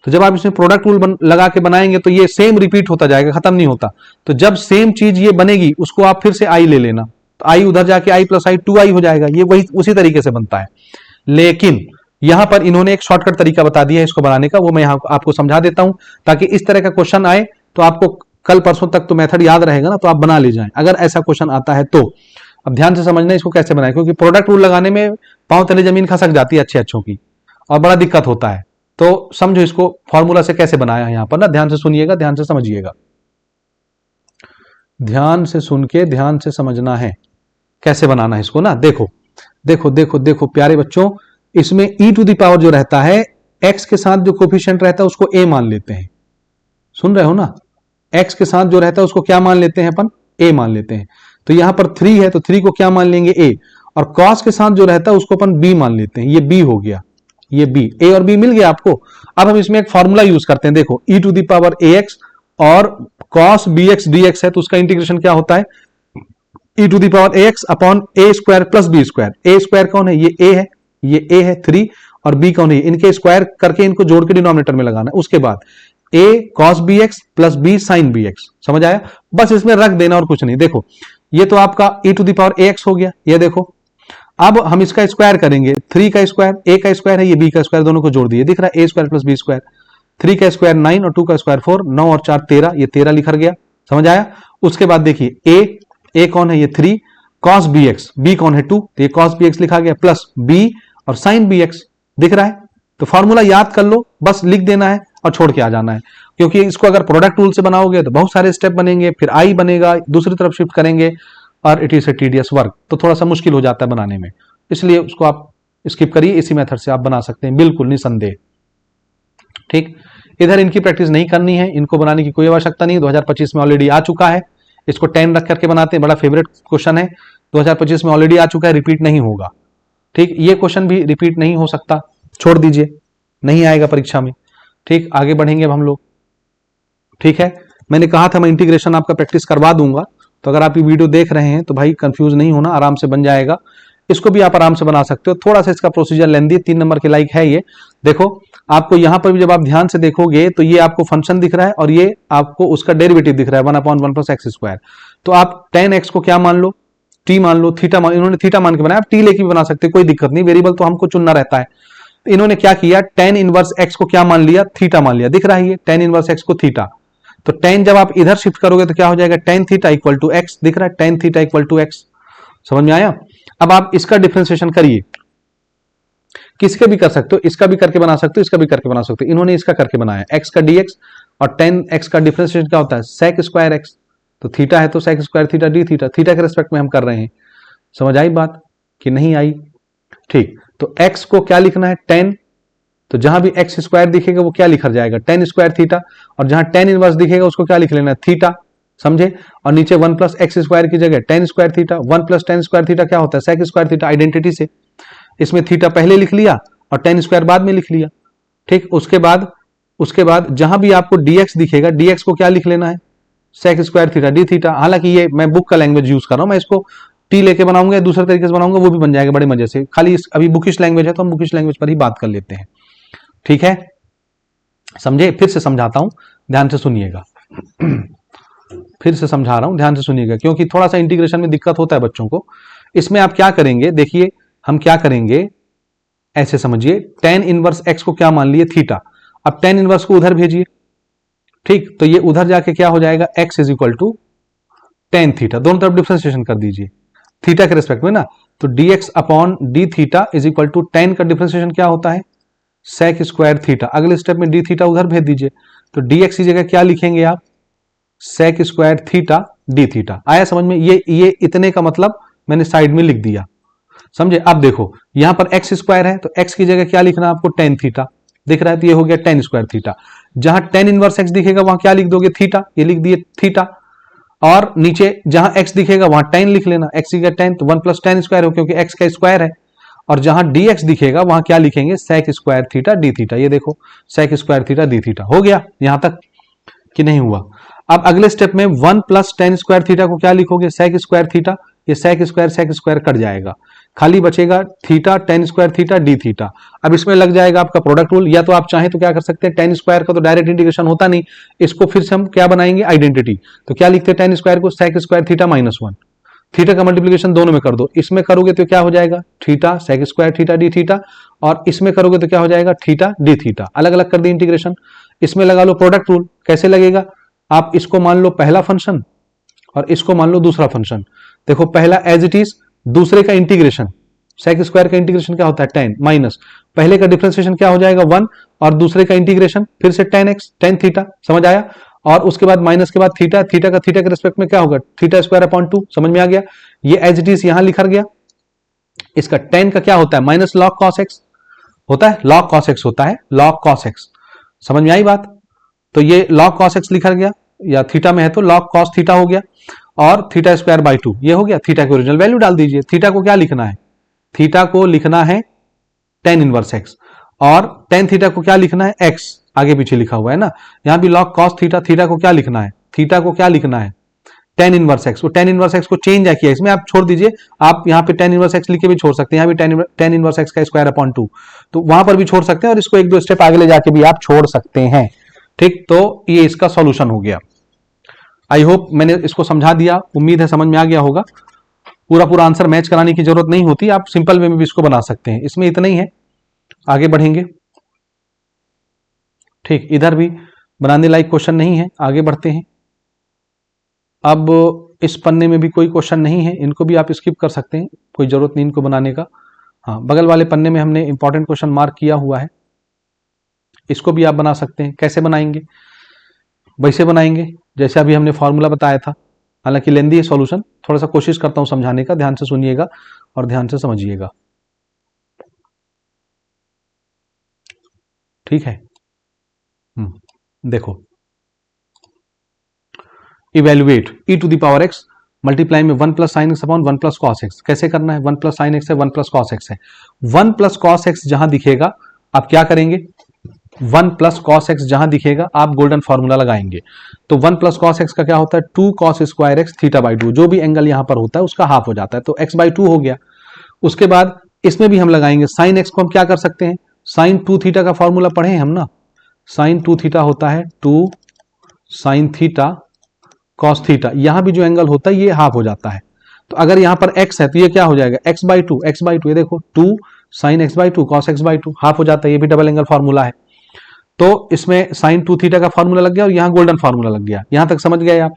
तो जब आप इसमें प्रोडक्ट रूल लगा के बनाएंगे तो ये सेम रिपीट होता जाएगा, खत्म नहीं होता। तो जब सेम चीज ये बनेगी उसको आप फिर से आई ले लेना, तो आई उधर जाके आई प्लस आई 2i हो जाएगा। ये वही उसी तरीके से बनता है, लेकिन यहां पर इन्होंने एक शॉर्टकट तरीका बता दिया है इसको बनाने का, वो मैं यहां आपको समझा देता हूं ताकि इस तरह का क्वेश्चन आए तो आपको कल परसों तक तो मेथड याद रहेगा ना, तो आप बना ले जाएं अगर ऐसा क्वेश्चन आता है तो। अब ध्यान से समझना इसको कैसे बनाए, क्योंकि प्रोडक्ट रूल लगाने में पांव तले जमीन खसक जाती है अच्छे अच्छों की और बड़ा दिक्कत होता है। तो समझो इसको फॉर्मूला से कैसे बनाया यहां पर ना, ध्यान से सुनिएगा, ध्यान से समझिएगा, ध्यान से सुन के ध्यान से समझना है कैसे बनाना है इसको ना। देखो देखो देखो देखो प्यारे बच्चों, इसमें e टू द पावर जो रहता है x के साथ जो कोफिशिएंट रहता है उसको a मान लेते हैं, सुन रहे हो ना। x के साथ जो रहता है उसको क्या मान लेते हैं अपन, a मान लेते हैं। तो यहां पर 3 है तो 3 को क्या मान लेंगे a, और cos के साथ जो रहता है उसको अपन b मान लेते हैं, ये b हो गया, ये b, a और b मिल गया आपको। अब हम इसमें एक फॉर्मूला यूज करते हैं, देखो e to the power ax और cos bx dx है तो उसका इंटीग्रेशन क्या होता है, e to the power ax upon a square plus b square. a square कौन है, ये a है, ये a है 3 और b कौन है, इनके स्क्वायर करके इनको जोड़ के डिनोमिनेटर में लगाना है। उसके बाद a cos bx plus b sin bx, समझ आया। बस इसमें रख देना और कुछ नहीं। देखो ये तो आपका e to the power ax हो गया, ये देखो। अब हम इसका स्क्वायर करेंगे, 3 का स्क्वायर a का स्क्वायर है, ये b का स्क्वायर, दोनों को जोड़ दिए, दिख रहा है a square plus b square. 3 का स्क्वायर 9 और 2 का स्क्वायर 4, 9 और 4 13, ये 13 लिखा गया, समझ आया। उसके बाद देखिए a कौन है, ये 3, cos bx, b कौन है 2, तो ये cos bx लिखा गया प्लस b और sin bx, दिख रहा है। तो फॉर्मूला याद कर लो, बस लिख देना है और छोड़ के आ जाना है, क्योंकि इसको अगर प्रोडक्ट रूल से बनाओगे तो बहुत सारे स्टेप बनेंगे, फिर आई बनेगा, दूसरी तरफ शिफ्ट करेंगे और it is a tedious work, तो थोड़ा सा मुश्किल हो जाता है बनाने में, इसलिए उसको आप स्किप करिए। इसी मेथड से आप बना सकते हैं बिल्कुल निसंदेह। ठीक, इधर इनकी प्रैक्टिस नहीं करनी है, इनको बनाने की कोई आवश्यकता नहीं, 2025 में ऑलरेडी आ चुका है। इसको 10 रख करके बनाते हैं, बड़ा फेवरेट क्वेश्चन है, 2025 में ऑलरेडी आ चुका है, रिपीट नहीं होगा। ठीक, ये क्वेश्चन भी रिपीट नहीं हो सकता, छोड़ दीजिए, नहीं आएगा परीक्षा में। ठीक, आगे बढ़ेंगे अब हम लोग। ठीक है, मैंने कहा था मैं इंटीग्रेशन आपका प्रैक्टिस करवा दूंगा, तो अगर आप ये वीडियो देख रहे हैं तो भाई कंफ्यूज नहीं होना, आराम से बन जाएगा। इसको भी आप आराम से बना सकते हो, थोड़ा सा इसका प्रोसीजर लेंदी, 3 नंबर के लाइक है ये। देखो आपको यहां पर भी जब आप ध्यान से देखोगे तो ये आपको फंक्शन दिख रहा है और ये आपको उसका डेरिवेटिव दिख रहा है 1/1 प्लस एक्स स्क्वायर। तो आप tan x को क्या मान लो, t मान लो, थीटा मान, इन्होंने थीटा मान के बनाया, आप t लेके भी बना सकते, कोई दिक्कत नहीं, वेरिएबल तो हमको चुनना रहता है। तो इन्होंने क्या किया, tan इनवर्स x को क्या मान लिया, थीटा मान लिया। दिख रहा है ये tan इनवर्स x को थीटा। तो tan जब आप इधर शिफ्ट करोगे तो क्या हो जाएगा, tan theta equal to x। दिख रहा है tan theta equal to x। समझ में आया। अब आप इसका डिफरेंशिएशन करिए, किसके भी कर सकते हो, इसका भी करके बना सकते हो, इसका भी करके बना सकते हो। इन्होंने इसका करके बनाया x का dx, और tan x का डिफरेंशिएशन क्या होता है, sec स्क्वायर x। तो थीटा है तो sec square theta d theta, theta के रिस्पेक्ट में हम कर रहे हैं। समझ आई बात कि नहीं आई। ठीक, तो x को क्या लिखना है, tan। तो जहां भी x स्क्वायर दिखेगा वो क्या लिखा जाएगा, tan स्क्वायर थीटा। और जहां tan इनवर्स दिखेगा उसको क्या लिख लेना है, थीटा। समझे। और नीचे 1 प्लस एक्स स्क्वायर की जगह tan square theta, 1 plus tan square theta क्या होता है, sec स्क्वायर थीटा। आइडेंटिटी से इसमें थीटा पहले लिख लिया और tan स्क्वायर बाद में लिख लिया। ठीक, उसके बाद जहां भी आपको dx दिखेगा, dx को क्या लिख लेना है, sec square theta d theta. हालांकि ये मैं बुक का लैंग्वेज यूज कर रहा हूं, मैं इसको टी लेके बनाऊंगा, दूसरे तरीके से बनाऊंगा वो भी बन जाएगा बड़े मजे से। खाली अभी बुकिश लैंग्वेज है तो हम बुकिश लैंग्वेज पर ही बात कर लेते हैं। ठीक है, समझे। फिर से समझाता हूं, ध्यान से सुनिएगा। फिर से समझा रहा हूं, ध्यान से सुनिएगा, क्योंकि थोड़ा सा इंटीग्रेशन में दिक्कत होता है बच्चों को। इसमें आप क्या करेंगे, देखिए हम क्या करेंगे, ऐसे समझिए, tan इनवर्स x को क्या मान लिए, थीटा। अब tan इनवर्स को उधर भेजिए। ठीक, तो ये उधर जाके क्या हो जाएगा, x is equal to tan theta. दोनों तरफ डिफरेंशिएशन कर दीजिए थीटा के रिस्पेक्ट में ना। तो dx upon d theta is equal to tan का डिफरेंशिएशन क्या होता है, sec स्क्वायर थीटा। अगले स्टेप में d थीटा उधर भेज दीजिए। तो dx की जगह क्या लिखेंगे आप, sec square theta d theta. आया समझ में। ये इतने का मतलब मैंने साइड में लिख दिया, समझे। अब देखो यहां पर एक्स स्क्वायर है तो एक्स की जगह क्या लिखना है आपको, tan थीटा। दिख रहा है, तो ये हो गया tan स्क्वायर थीटा। जहां tan इनवर्स x दिखेगा वहां क्या लिख दोगे, थीटा। ये लिख दिए थीटा। और नीचे जहां x दिखेगा वहां tan लिख लेना, x की जगह tan, तो 1 प्लस tan स्क्वायर हो क्योंकि x का स्क्वायर है। और जहां dx दिखेगा वहां क्या लिखेंगे, sec square theta d theta. ये देखो sec square theta d theta. हो गया यहां तक कि नहीं हुआ। अब अगले स्टेप में 1 प्लस tan स्क्वायर थीटा को क्या लिखोगे, sec स्क्वायर थीटा। ये sec स्क्वायर कट जाएगा, खाली बचेगा theta tan square theta d theta. अब इसमें लग जाएगा आपका प्रोडक्ट रूल, या तो आप चाहें तो क्या कर सकते हैं, tan स्क्वायर का तो डायरेक्ट इंटीग्रेशन होता नहीं, इसको फिर से हम क्या बनाएंगे, आइडेंटिटी। तो क्या लिखते हैं, tan स्क्वायर को sec स्क्वायर थीटा -1। थीटा का मल्टीप्लिकेशन दोनों में कर दो, इसमें करोगे तो क्या हो जाएगा, theta sec square theta d theta. और इसमें करोगे तो क्या हो जाएगा, थीटा d थीटा। अलग अलग कर दी इंटीग्रेशन। इसमें लगा लो प्रोडक्ट रूल। कैसे लगेगा, आप इसको मान लो पहला फंक्शन और इसको मान लो दूसरा फंक्शन। देखो पहला एज इट इज, दूसरे का इंटीग्रेशन, sec स्क्वायर का इंटीग्रेशन क्या होता है, tan माइनस पहले का डिफरेंशिएशन क्या हो जाएगा 1, और दूसरे का इंटीग्रेशन फिर से tan x tan थीटा। समझ आया। और उसके बाद माइनस के बाद थीटा, थीटा का थीटा के रिस्पेक्ट में क्या होगा, थीटा स्क्वायर अपॉन 2। समझ में आ गया। ये एज इट इज यहां लिखा गया। इसका tan का क्या होता है, माइनस log cos x होता है, log cos x होता है, log cos x। समझ में आई बात। तो ये log cos x लिखा गया, या थीटा में है तो log cos थीटा हो गया, और थीटा स्क्वायर बाई 2 ये हो गया। थीटा की ओरिजिनल वैल्यू डाल दीजिए। थीटा को क्या लिखना है, थीटा को लिखना है tan इनवर्स x, और tan थीटा को क्या लिखना है, x आगे पीछे लिखा हुआ है ना। यहां भी log cos थीटा, थीटा को क्या लिखना है, थीटा को क्या लिखना है, tan इनवर्स x। वो tan इनवर्स x को चेंज किया, इसमें आप छोड़ दीजिए। आप यहां पे tan इनवर्स x लिख के भी छोड़ सकते हैं, यहां भी tan इनवर्स x का स्क्वायर अपॉन 2, तो वहां पर भी छोड़ सकते हैं, और इसको एक दो स्टेप आगे ले जाके भी आप छोड़ सकते हैं। ठीक, तो ये इसका सॉल्यूशन हो गया। आई होप मैंने इसको समझा दिया, उम्मीद है समझ में आ गया होगा। पूरा आंसर मैच कराने की जरूरत नहीं होती, आप सिंपल वे में भी इसको बना सकते हैं। इसमें इतना ही है, आगे बढ़ेंगे। ठीक, इधर भी बनाने लायक क्वेश्चन नहीं है, आगे बढ़ते हैं। अब इस पन्ने में भी कोई क्वेश्चन नहीं है, इनको भी आप स्किप कर सकते हैं, कोई जरूरत नहीं इनको बनाने का। हाँ, बगल वाले पन्ने में हमने इंपॉर्टेंट क्वेश्चन मार्क किया हुआ है, इसको भी आप बना सकते हैं। कैसे बनाएंगे, वैसे बनाएंगे जैसे अभी हमने फॉर्मूला बताया था। हालांकि लेंदी है सॉल्यूशन, थोड़ा सा कोशिश करता हूं समझाने का, ध्यान से सुनिएगा और ध्यान से समझिएगा। ठीक है। देखो, evaluate e to the power x multiply में 1 plus sine x upon 1 plus cos x. कैसे करना है, 1 प्लस साइन एक्स है, 1 प्लस कॉस एक्स है। 1 प्लस कॉस एक्स जहां दिखेगा आप क्या करेंगे, 1 प्लस कॉस एक्स जहां दिखेगा आप गोल्डन फॉर्मूला लगाएंगे। तो 1 प्लस कॉस एक्स का क्या होता है, 2 cos square x theta by 2। जो भी एंगल यहां पर होता है उसका हाफ हो जाता है, तो x बाई 2 हो गया। उसके बाद इसमें भी हम लगाएंगे साइन एक्स को। हम क्या कर सकते हैं, साइन 2 थीटा का फॉर्मूला पढ़े हैं हम ना। साइन 2 थीटा होता है 2 साइन थीटा कॉस थीटा। यहां भी जो एंगल होता है ये हाफ हो जाता है। तो अगर यहां पर x है तो ये क्या हो जाएगा, x बाई 2 ये देखो 2 sine x by two cos x by two, half हो जाता है, ये भी डबल एंगल फॉर्मूला है। तो इसमें साइन 2 थीटा का फॉर्मूला लग गया और यहां गोल्डन फॉर्मूला लग गया, यहां तक समझ गए आप?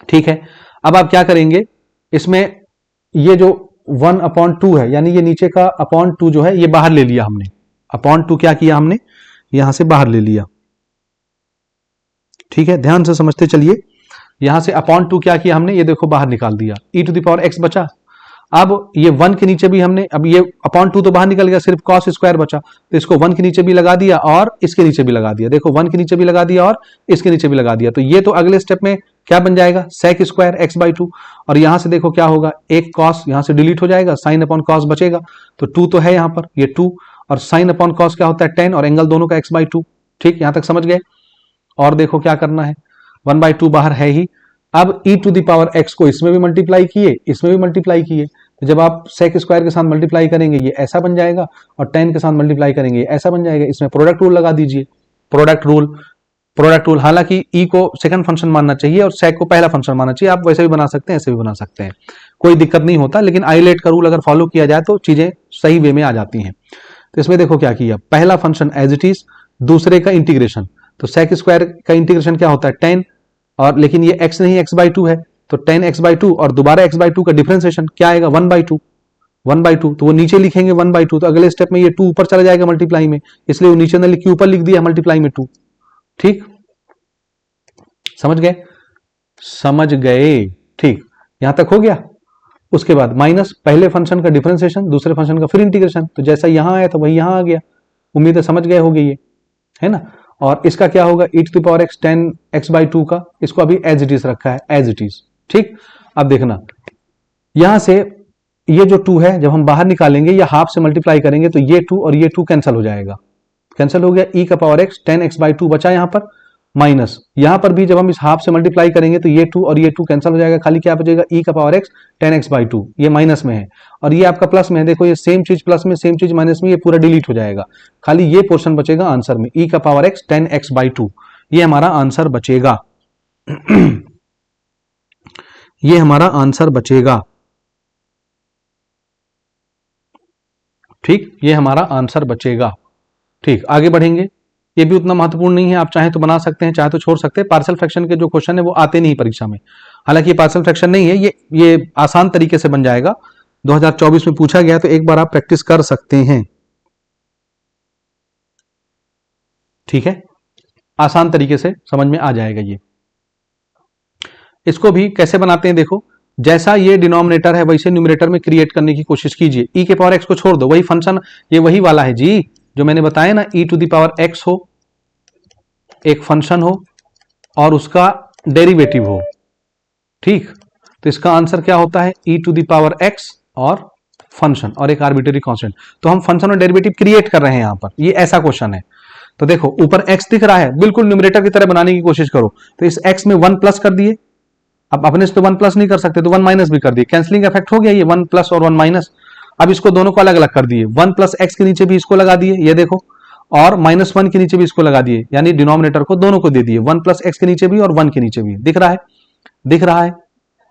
ठीक है, अब आप क्या करेंगे, इसमें ये जो 1/2 है, यानी ये नीचे का अपॉन 2 जो है ये बाहर ले लिया हमने, अपॉन 2 क्या किया हमने, यहां से बाहर ले लिया। ठीक है, ध्यान से समझते चलिए, यहां से अपॉन 2 क्या किया हमने, ये देखो बाहर निकाल दिया, e⁻x बचा। अब ये 1 के नीचे भी हमने, अब ये अपॉन 2 तो बाहर निकल गया, सिर्फ cos स्क्वायर बचा, तो इसको 1 के नीचे भी लगा दिया और इसके नीचे भी लगा दिया। देखो 1 के नीचे भी लगा दिया और इसके नीचे भी लगा दिया, तो ये तो अगले स्टेप में क्या बन जाएगा, sec स्क्वायर x/2। और यहां से देखो क्या होगा, एक cos यहां से डिलीट हो जाएगा, साइन अपॉन कॉस बचेगा, तो 2 तो है यहां पर, ये 2 और साइन अपॉन कॉस क्या होता है 10 और एंगल दोनों का x/2। ठीक, यहां तक समझ गए? और देखो क्या करना है, 1/2 बाहर है ही। अब e⁻x को इसमें भी मल्टीप्लाई किए, इसमें भी मल्टीप्लाई किए, तो जब आप sec स्क्वायर के साथ मल्टीप्लाई करेंगे ये ऐसा बन जाएगा, और 10 के साथ मल्टीप्लाई करेंगे ये ऐसा बन जाएगा। इसमें प्रोडक्ट रूल लगा दीजिए, प्रोडक्ट रूल। हालांकि e को सेकंड फंक्शन मानना चाहिए और sec को पहला फंक्शन मानना चाहिए, आप वैसे भी बना सकते हैं, ऐसे भी बना सकते हैं, कोई दिक्कत नहीं होता, लेकिन आइलेट का रूल अगर फॉलो किया जाए तो चीजें सही वे में आ जाती हैं। तो इसमें देखो क्या किया, पहला फंक्शन एज इट इज, दूसरे का इंटीग्रेशन, तो sec स्क्वायर का इंटीग्रेशन क्या होता है 10, और लेकिन ये x नहीं x/2 है, तो 10x/2 और दोबारा x/2 का डिफरेंशिएशन क्या आएगा 1/2, तो वो नीचे लिखेंगे 1/2, तो अगले स्टेप में ये 2 ऊपर चला जाएगा मल्टीप्लाई में, इसलिए वो नीचे न लिख के ऊपर लिख दिया मल्टीप्लाई में 2। ठीक, समझ गए? समझ गए, ठीक, यहां तक हो गया। उसके बाद माइनस पहले फंक्शन का डिफरेंशिएशन, दूसरे फंक्शन का फिर इंटीग्रेशन, तो जैसा यहां आया तो वही यहां आ गया। उम्मीद है समझ गए होगे ये, है ना? और इसका क्या होगा e⁻x 10x/2 का, इसको अभी एज इट इज रखा है, एज इट इज। ठीक, अब देखना यहां से ये जो 2 है जब हम बाहर निकालेंगे या हाफ से मल्टीप्लाई करेंगे तो ये 2 और ये 2 कैंसिल हो जाएगा, कैंसिल हो गया, e⁻x 10x/2 बचा यहां पर, माइनस यहां पर भी जब हम इस हाफ से मल्टीप्लाई करेंगे तो ये 2 और ये 2 कैंसिल हो जाएगा, खाली क्या बचेगा e⁻x 10x/2, ये माइनस में है और ये आपका प्लस में है। देखो ये सेम चीज प्लस में, सेम चीज माइनस में, ये पूरा डिलीट हो जाएगा, खाली ये पोर्शन बचेगा आंसर में, e⁻x 10x/2, ये हमारा आंसर बचेगा। ये हमारा आंसर बचेगा। ठीक, ये हमारा आंसर बचेगा। ठीक, आगे बढ़ेंगे, ये भी उतना महत्वपूर्ण नहीं है, आप चाहे तो बना सकते हैं, चाहे तो छोड़ सकते हैं। पार्शियल फ्रैक्शन के जो क्वेश्चन है वो आते नहीं परीक्षा में, हालांकि ये पार्शियल फ्रैक्शन नहीं है, ये आसान तरीके से बन जाएगा, 2024 में पूछा गया, तो एक बार आप प्रैक्टिस कर सकते हैं। ठीक है, आसान तरीके से समझ में आ जाएगा ये। इसको भी कैसे बनाते हैं, देखो जैसा ये डिनोमिनेटर है वैसे न्यूमरेटर में क्रिएट करने की कोशिश कीजिए। e⁻x को छोड़ दो, वही फंक्शन, ये वही वाला है जी जो मैंने बताया ना, e⁻x हो, एक फंक्शन हो और उसका डेरिवेटिव हो। ठीक, तो इसका आंसर क्या होता है e⁻x और फंक्शन और एक आर्बिट्ररी कांस्टेंट। तो हम फंक्शन और डेरिवेटिव क्रिएट कर रहे हैं यहां पर, ये ऐसा क्वेश्चन है। तो देखो ऊपर x दिख रहा है, बिल्कुल न्यूमरेटर की तरह बनाने की कोशिश करो, तो इस x में 1 प्लस कर दिए, अब अपने से तो 1 प्लस नहीं कर सकते तो 1 माइनस भी कर दिए, कैंसलिंग इफेक्ट हो गया, ये 1 प्लस और 1 माइनस। अब इसको दोनों को अलग अलग कर दिए, 1 प्लस एक्स के नीचे भी इसको लगा दिए, ये देखो, और -1 के नीचे भी इसको लगा दिए, यानी डिनोमिनेटर को दोनों को दे दिए, 1 प्लस एक्स के नीचे भी और 1 के नीचे भी। दिख रहा है, दिख रहा है,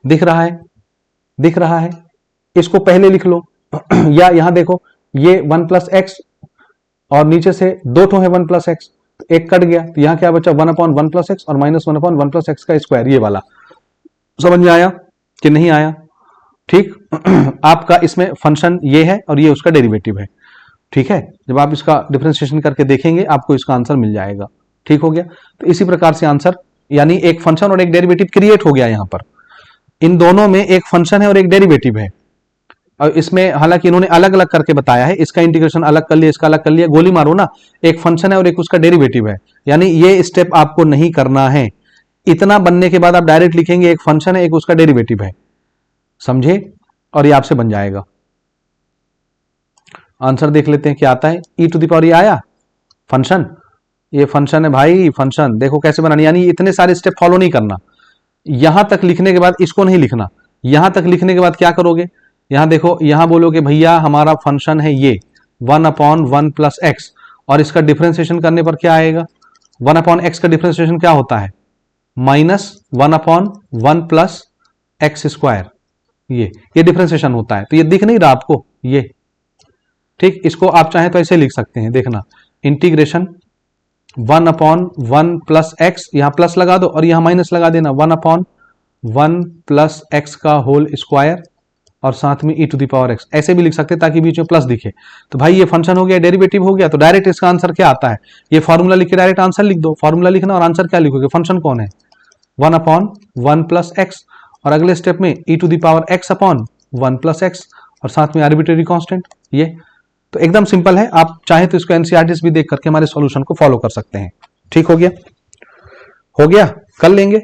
दिख रहा है, दिख रहा है, इसको पहले लिख लो। या यहां देखो, ये 1 प्लस एक्स और नीचे से 2 ठो है 1 प्लस एक्स, एक कट गया, तो यहां क्या बचा 1/1 प्लस एक्स और -1/1 प्लस एक्स का स्क्वायर, ये वाला। समझ में आया कि नहीं आया? ठीक, आपका इसमें फंक्शन ये है और ये उसका डेरिवेटिव है। ठीक है, जब आप इसका डिफरेंशिएशन करके देखेंगे आपको इसका आंसर मिल जाएगा। ठीक हो गया, तो इसी प्रकार से आंसर, यानी एक फंक्शन और एक डेरिवेटिव क्रिएट हो गया यहां पर, इन दोनों में एक फंक्शन है और एक डेरिवेटिव है। और इसमें हालांकि इन्होंने अलग अलग करके बताया है, इसका इंटीग्रेशन अलग कर लिया, इसका अलग कर लिया, गोली मारो ना, एक फंक्शन है और एक उसका डेरिवेटिव है, यानी ये स्टेप आपको नहीं करना है। इतना बनने के बाद आप डायरेक्ट लिखेंगे एक फंक्शन है एक उसका डेरिवेटिव है, समझे, और ये आपसे बन जाएगा। आंसर देख लेते हैं क्या आता है। e⁻, ये आया फंक्शन, ये फंक्शन है भाई, फंक्शन देखो कैसे बनानी, यानी इतने सारे स्टेप फॉलो नहीं करना। यहां तक लिखने के बाद इसको नहीं लिखना, यहां तक लिखने के बाद क्या करोगे, यहां देखो, यहां बोलोगे भैया हमारा फंक्शन है ये 1/1 प्लस एक्स, और इसका डिफरेंशिएशन करने पर क्या आएगा, 1/x का डिफरेंशिएशन क्या होता है -1/1 प्लस एक्स स्क्वायर, ये डिफरेंशिएशन होता है। तो ये दिख नहीं रहा आपको, ये ठीक, इसको आप चाहें तो ऐसे लिख सकते हैं, देखना इंटीग्रेशन 1/1 प्लस एक्स, यहां प्लस लगा दो और यहां माइनस लगा देना, 1/1 प्लस एक्स का होल स्क्वायर और साथ में e to the power x, ऐसे भी लिख सकते हैं ताकि बीच में प्लस दिखे। तो भाई ये फंक्शन हो गया, डेरिवेटिव हो गया, तो डायरेक्ट इसका आंसर क्या आता है, ये फॉर्मूला लिख के डायरेक्ट आंसर लिख दो, फॉर्मूला लिखना और आंसर क्या लिखोगे, फंक्शन कौन है 1/1 प्लस एक्स, और अगले स्टेप में e to the power x/1 plus x और साथ में आर्बिट्रेरी कांस्टेंट। ये तो एकदम सिंपल है, आप चाहे तो इसको एनसीईआरटी भी देख करके हमारे सॉल्यूशन को फॉलो कर सकते हैं। ठीक हो गया, हो गया, कर लेंगे,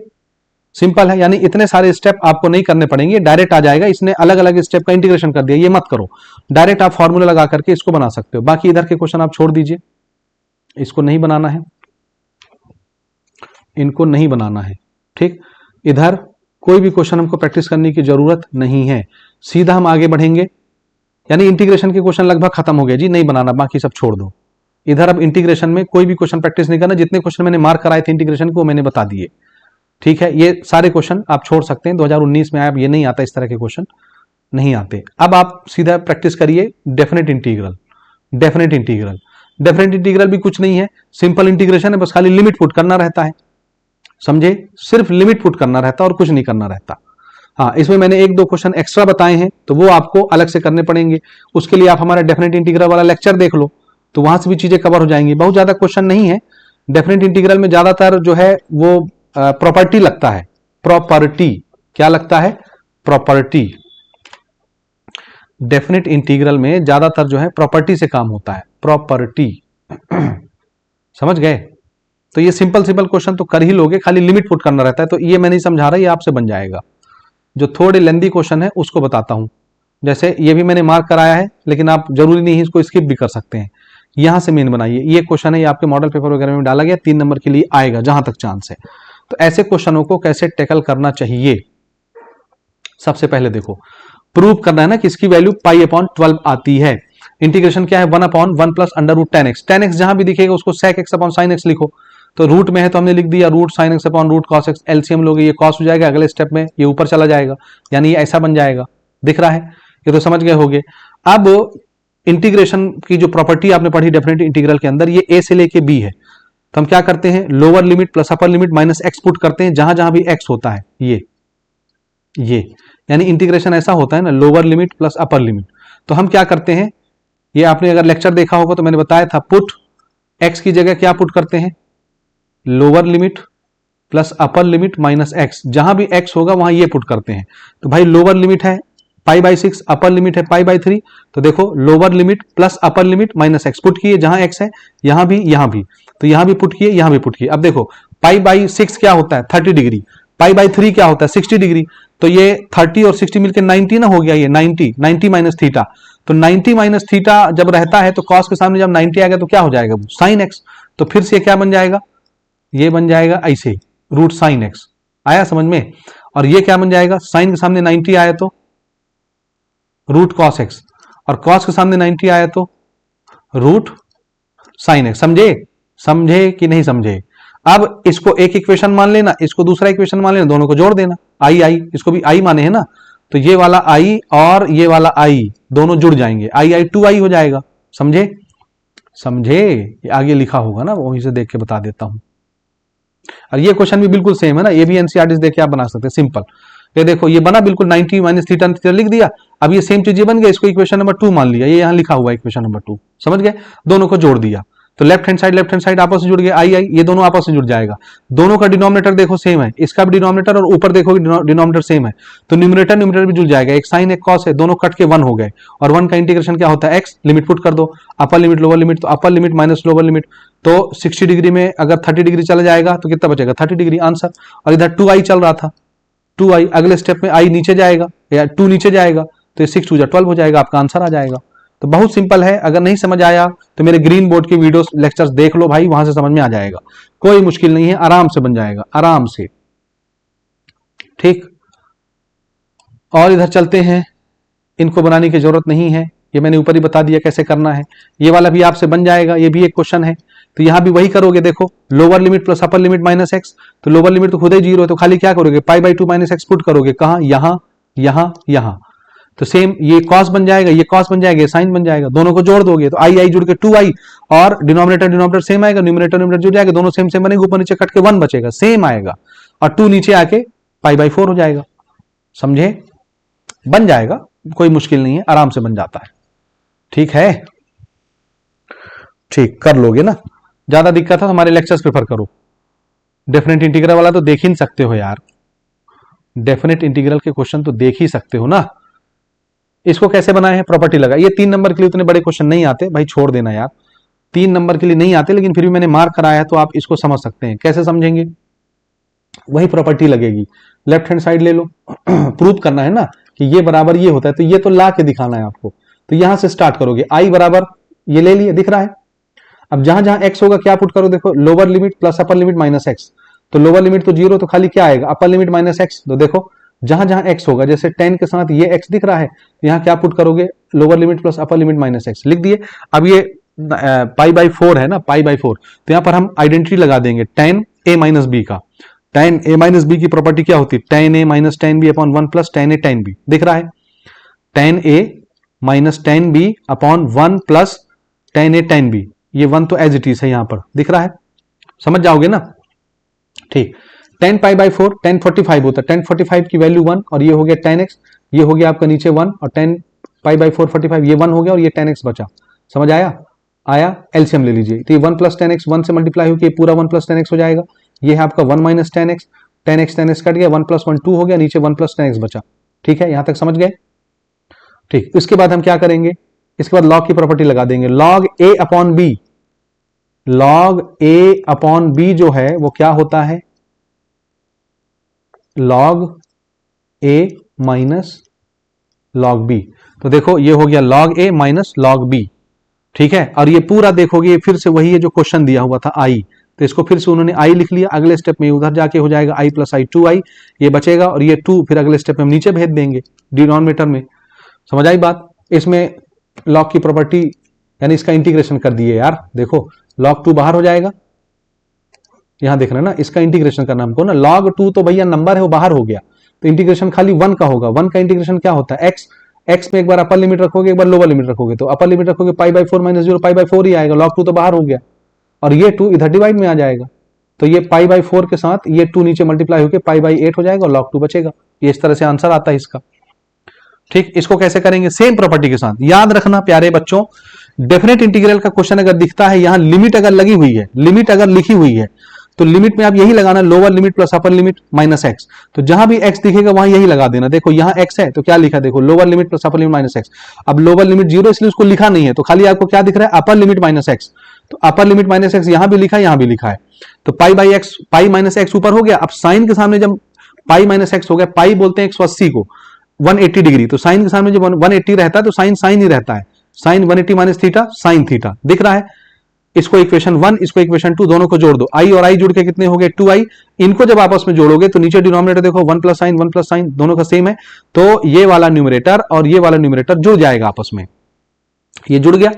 सिंपल है, यानी इतने सारे स्टेप आपको नहीं करने पड़ेंगे, डायरेक्ट आ जाएगा। इसने अलग अलग स्टेप का इंटीग्रेशन कर दिया, ये मत करो, डायरेक्ट आप फॉर्मूला लगा करके इसको बना सकते हो। बाकी इधर के क्वेश्चन आप छोड़ दीजिए, इसको नहीं बनाना है, इनको नहीं बनाना है। ठीक, इधर कोई भी क्वेश्चन हमको प्रैक्टिस करने की जरूरत नहीं है, सीधा हम आगे बढ़ेंगे। यानी इंटीग्रेशन के क्वेश्चन लगभग खत्म हो गए जी, नहीं बनाना, बाकी सब छोड़ दो। इधर अब इंटीग्रेशन में कोई भी क्वेश्चन प्रैक्टिस नहीं करना, जितने क्वेश्चन मैंने मार्क कराए थे इंटीग्रेशन को मैंने बता दिए। ठीक है, ये सारे क्वेश्चन आप छोड़ सकते हैं, 2019 में आया, अब ये नहीं आता, इस तरह के क्वेश्चन नहीं आते। अब आप सीधा प्रैक्टिस करिए definite integral. Definite integral, definite integral भी कुछ नहीं है, सिंपल इंटीग्रेशन है, बस खाली लिमिट पुट करना रहता है, समझे, सिर्फ लिमिट पुट करना रहता है और कुछ नहीं करना रहता। हाँ, इसमें मैंने 1-2 क्वेश्चन एक्स्ट्रा बताए हैं, तो वो आपको अलग से करने पड़ेंगे, उसके लिए आप हमारा डेफिनेट इंटीग्रल वाला लेक्चर देख लो, तो वहां से भी चीजें कवर हो जाएंगी। बहुत ज्यादा क्वेश्चन नहीं है डेफिनेट इंटीग्रल में, ज्यादातर जो है वो प्रॉपर्टी लगता है, प्रॉपर्टी, क्या लगता है, प्रॉपर्टी। डेफिनेट इंटीग्रल में ज्यादातर जो है प्रॉपर्टी से काम होता है, प्रॉपर्टी समझ गए। तो ये सिंपल सिंपल क्वेश्चन तो कर ही लोगे, खाली लिमिट पुट करना रहता है, तो ये मैं नहीं समझा रहा, ये आपसे बन जाएगा। जो थोड़े लेंदी क्वेश्चन है उसको बताता हूं, जैसे ये भी मैंने मार्क कराया है, लेकिन आप जरूरी नहीं है, इसको स्किप भी कर सकते हैं। यहां से मेन बनाइए, ये क्वेश्चन है, ये आपके मॉडल पेपर वगैरह में डाला गया, 3 नंबर के लिए आएगा जहां तक चांस है। तो ऐसे क्वेश्चनों को कैसे टैकल करना चाहिए, सबसे पहले देखो, प्रूव करना है ना कि इसकी वैल्यू π/12 आती है। इंटीग्रेशन क्या है, 1/1 प्लस √10x, 10x जहां भी दिखेगा उसको sec x/sin x लिखो, तो रूट में है तो हमने लिख दिया root sin x/√cos x, LCM लोगे, ये cos हो जाएगा, अगले स्टेप में ये ऊपर चला जाएगा, यानी ये ऐसा बन जाएगा, दिख रहा है, ये तो समझ गए होगे। अब इंटीग्रेशन की जो प्रॉपर्टी आपने पढ़ी डेफिनेट इंटीग्रल के अंदर, ये a से लेके b है, तो हम क्या करते हैं, लोअर लिमिट प्लस अपर लिमिट माइनस एक्स पुट करते हैं, जहां जहां भी एक्स होता है, ये यानी इंटीग्रेशन ऐसा होता है ना, lower limit plus upper limit. तो हम क्या करते हैं, ये आपने अगर लेक्चर देखा होगा तो मैंने बताया था, पुट एक्स की जगह क्या पुट करते हैं, लोअर लिमिट प्लस अपर लिमिट माइनस एक्स, जहां भी एक्स होगा वहां ये पुट करते हैं। तो भाई लोअर लिमिट है π/6, अपर लिमिट है π/3, तो देखो लोअर लिमिट प्लस अपर लिमिट माइनस एक्स पुट किए, जहां एक्स है यहां भी, तो यहां भी पुट किए, यहां भी पुट किए। अब देखो π/6 क्या होता है 30 डिग्री, π/3 क्या होता है 60 डिग्री, तो ये 30 और 60 मिलकर 90 ना हो गया, ये 90 माइनस थीटा, तो 90 माइनस थीटा जब रहता है तो कॉस के सामने जब 90 आएगा तो क्या हो जाएगा, साइन एक्स। तो फिर से क्या बन जाएगा, ये बन जाएगा ऐसे रूट साइन एक्स, आया समझ में। और ये क्या बन जाएगा, साइन के सामने 90 आया तो रूट कॉस एक्स, और कॉस के सामने 90 आया तो रूट साइन एक्स। समझे कि नहीं समझे। अब इसको एक इक्वेशन मान लेना, इसको दूसरा इक्वेशन मान लेना, दोनों को जोड़ देना, आई इसको भी आई माने है ना, तो ये वाला आई और ये वाला आई दोनों जुड़ जाएंगे, आई 2i हो जाएगा। समझे, ये आगे लिखा होगा ना, वहीं से देख के बता देता हूं। और ये क्वेश्चन भी बिल्कुल सेम है ना, ये भी एनसीईआरटी देख के आप बना सकते हैं, सिंपल। ये देखो ये बना बिल्कुल 90 माइनस थीटा लिख दिया, अब ये सेम चीज ये बन गया, इसको इक्वेशन नंबर 2 मान लिया, ये यहां लिखा हुआ है इक्वेशन नंबर 2, समझ गए। दोनों को जोड़ दिया तो लेफ्ट हैंड साइड आपस में जुड़ गया, आई ये दोनों आपस में जुड़ जाएगा। दोनों का डिनोमिनेटर देखो सेम है, इसका भी डिनोमिनेटर और ऊपर देखो डिनोमिनेटर सेम है, तो न्यूमरेटर भी जुड़ जाएगा, एक साइन एक कॉस है, दोनों कट के 1 हो गए। और 1 का इंटीग्रेशन क्या होता है, एक्स, लिमिट पुट कर दो, अपर लिमिट लोअर लिमिट, तो अपर लिमिट माइनस लोअर लिमिट, तो 60 डिग्री में अगर 30 डिग्री चला जाएगा तो कितना बचेगा 30 डिग्री आंसर। और इधर 2i चल रहा था, 2i अगले स्टेप में i नीचे जाएगा या 2 नीचे जाएगा, तो 6 2 12 हो जाएगा, आपका आंसर आ जाएगा। तो बहुत सिंपल है, अगर नहीं समझ आया तो मेरे ग्रीन बोर्ड के वीडियोस लेक्चर्स देख लो भाई, वहां से समझ में आ जाएगा, कोई मुश्किल नहीं है, आराम से बन जाएगा, आराम से। ठीक, और इधर चलते हैं, इनको बनाने की जरूरत नहीं है, ये मैंने ऊपर ही बता दिया कैसे करना है। ये वाला भी आपसे बन जाएगा, ये भी एक क्वेश्चन है, तो यहां भी वही करोगे, देखो लोअर लिमिट प्लस अपर लिमिट माइनस एक्स, तो लोअर लिमिट तो खुद ही 0 है, तो खाली क्या करोगे π/2 माइनस एक्स पुट करोगे, कहां, यहां, तो सेम ये कॉस बन जाएगा, ये कॉस बन जाएगा, ये साइन बन जाएगा, दोनों को जोड़ दोगे तो आई आई जुड़ के 2i, और डिनोमिनेटर डिनोमिनेटर सेम आएगा, न्यूमरेटर न्यूमरेटर जुड़ जाएगा, दोनों सेम सेम बनेगा, ऊपर नीचे कट के 1 बचेगा, सेम आएगा, और 2 नीचे आके π/4 हो जाएगा। समझे? बन जाएगा, कोई मुश्किल नहीं है, आराम से बन जाता है। ठीक है, ठीक कर लोगे ना। ज्यादा दिक्कत है तो हमारे लेक्चर्स प्रेफर करो। डेफिनेट इंटीग्रल वाला तो देख ही सकते हो यार, डेफिनेट इंटीग्रल के क्वेश्चन तो देख ही सकते हो ना। इसको कैसे बनाए हैं? प्रॉपर्टी लगा। ये 3 नंबर के लिए उतने बड़े क्वेश्चन नहीं आते भाई, छोड़ देना यार, 3 नंबर के लिए नहीं आते, लेकिन फिर भी मैंने मार्क कराया है तो आप इसको समझ सकते हैं। कैसे समझेंगे? वही प्रॉपर्टी लगेगी, लेफ्ट हैंड साइड ले लो, प्रूव करना है ना कि ये बराबर ये होता है, तो ये तो ला के दिखाना है आपको। तो यहां से स्टार्ट करोगे, आई बराबर ये ले लिए, दिख रहा है। अब जहां जहां एक्स होगा क्या पुट करो, देखो लोअर लिमिट प्लस अपर लिमिट माइनस एक्स, तो लोअर लिमिट तो 0, तो खाली क्या आएगा, अपर लिमिट माइनस एक्स। तो देखो जहां जहां एक्स होगा, जैसे 10 के साथ ये एक्स दिख रहा है, यहां क्या पुट करोगे, लोअर लिमिट प्लस अपर लिमिट माइनस एक्स लिख दिए। अब ये π/4 है ना, π/4, तो यहां पर हम आइडेंटिटी लगा देंगे tan a माइनस बी का। tan a माइनस बी की प्रॉपर्टी क्या होती है, tan a minus tan b upon 1 plus tan a tan b, दिख रहा है। tan a minus tan b upon 1 plus tan a tan b, ये 1 तो एज इट इज है, यहां पर दिख रहा है, समझ जाओगे ना। ठीक, tan π/4 tan 45 होता है, tan 45 की वैल्यू 1, और ये हो गया tan x, ये हो गया आपका नीचे 1, और tan π/4 45 ये 1 हो गया, और ये tan x बचा। समझ आया? आया, एलसीएम ले लीजिए, तो ये 1 प्लस tan x 1 से मल्टीप्लाई होकर पूरा 1 प्लस tan x हो जाएगा। ये है आपका 1 minus tan x, tan x cut गया, 1 प्लस 1 2 हो गया, नीचे 1 प्लस tan x बचा। ठीक है, यहां तक समझ गए? ठीक, इसके बाद हम क्या करेंगे, इसके बाद लॉग की प्रॉपर्टी लगा देंगे, log a upon b, log a upon b जो है वो क्या होता है, log a minus log b। तो देखो ये हो गया log a minus log b। ठीक है, और ये पूरा देखोगे ये फिर से वही है जो क्वेश्चन दिया हुआ था i, तो इसको फिर से उन्होंने i लिख लिया। अगले स्टेप में उधर जाके हो जाएगा i प्लस i 2i, ये बचेगा, और ये 2 फिर अगले स्टेप में हम नीचे भेज देंगे डिनोमिनेटर में। समझ आई बात? इसमें log की प्रॉपर्टी यानी इसका इंटीग्रेशन कर दिए यार, देखो log 2 बाहर हो जाएगा, यहां देख रहे हैं ना, इसका इंटीग्रेशन करना हमको ना, log 2 तो भैया नंबर है वो बाहर हो गया, तो इंटीग्रेशन खाली 1 का होगा। 1 का इंटीग्रेशन क्या होता है, x में एक बार अपर लिमिट रखोगे, एक बार लोअर लिमिट रखोगे, तो अपर लिमिट रखोगे π/4 माइनस 0 π/4 ही आएगा, log 2 तो बाहर हो गया, और ये 2 इधर डिवाइड में आ जाएगा, तो ये π/4 के साथ ये 2 नीचे मल्टीप्लाई होकर π/8 हो जाएगा, और log 2 बचेगा। ये इस तरह से आंसर आता है इसका। ठीक, इसको कैसे करेंगे, सेम प्रॉपर्टी के साथ। याद रखना प्यारे बच्चों, डेफिनेट इंटीग्रल का क्वेश्चन अगर दिखता है, यहां लिमिट अगर लगी हुई है, लिमिट अगर लिखी हुई है, तो लिमिट में आप यही लगाना, लोअर लिमिट प्लस अपर लिमिट माइनस एक्स। तो जहां भी एक्स दिखेगा वहां यही लगा देना। देखो यहां एक्स है तो क्या लिखा, देखो लोअर लिमिट प्लस अपर लिमिट माइनस एक्स। अब लोअर लिमिट 0 इसलिए उसको लिखा नहीं है, तो खाली आपको क्या दिख रहा है, अपर लिमिट माइनस एक्स। तो अपर लिमिट माइनस एक्स यहां भी लिखा है, यहां भी लिखा है, तो π/x, पाई माइनस एक्स ऊपर हो गया। अब साइन के सामने जब पाई माइनस एक्स हो गया, पाई बोलते हैं 180 को, 180 डिग्री, तो साइन के सामने जब 180 रहता है तो साइन साइन ही रहता है, sine 180 minus theta sine theta, दिख रहा है। इसको इक्वेशन 1, इसको इक्वेशन 2, दोनों को जोड़ दो, i और i जुड़ के कितने हो गए 2i। इनको जब आपस में जोड़ोगे तो नीचे डिनोमिनेटर देखो 1 प्लस साइन दोनों का सेम है, तो ये वाला न्यूमरेटर और ये वाला न्यूमरेटर जुड़ जाएगा आपस में, ये जुड़ गया,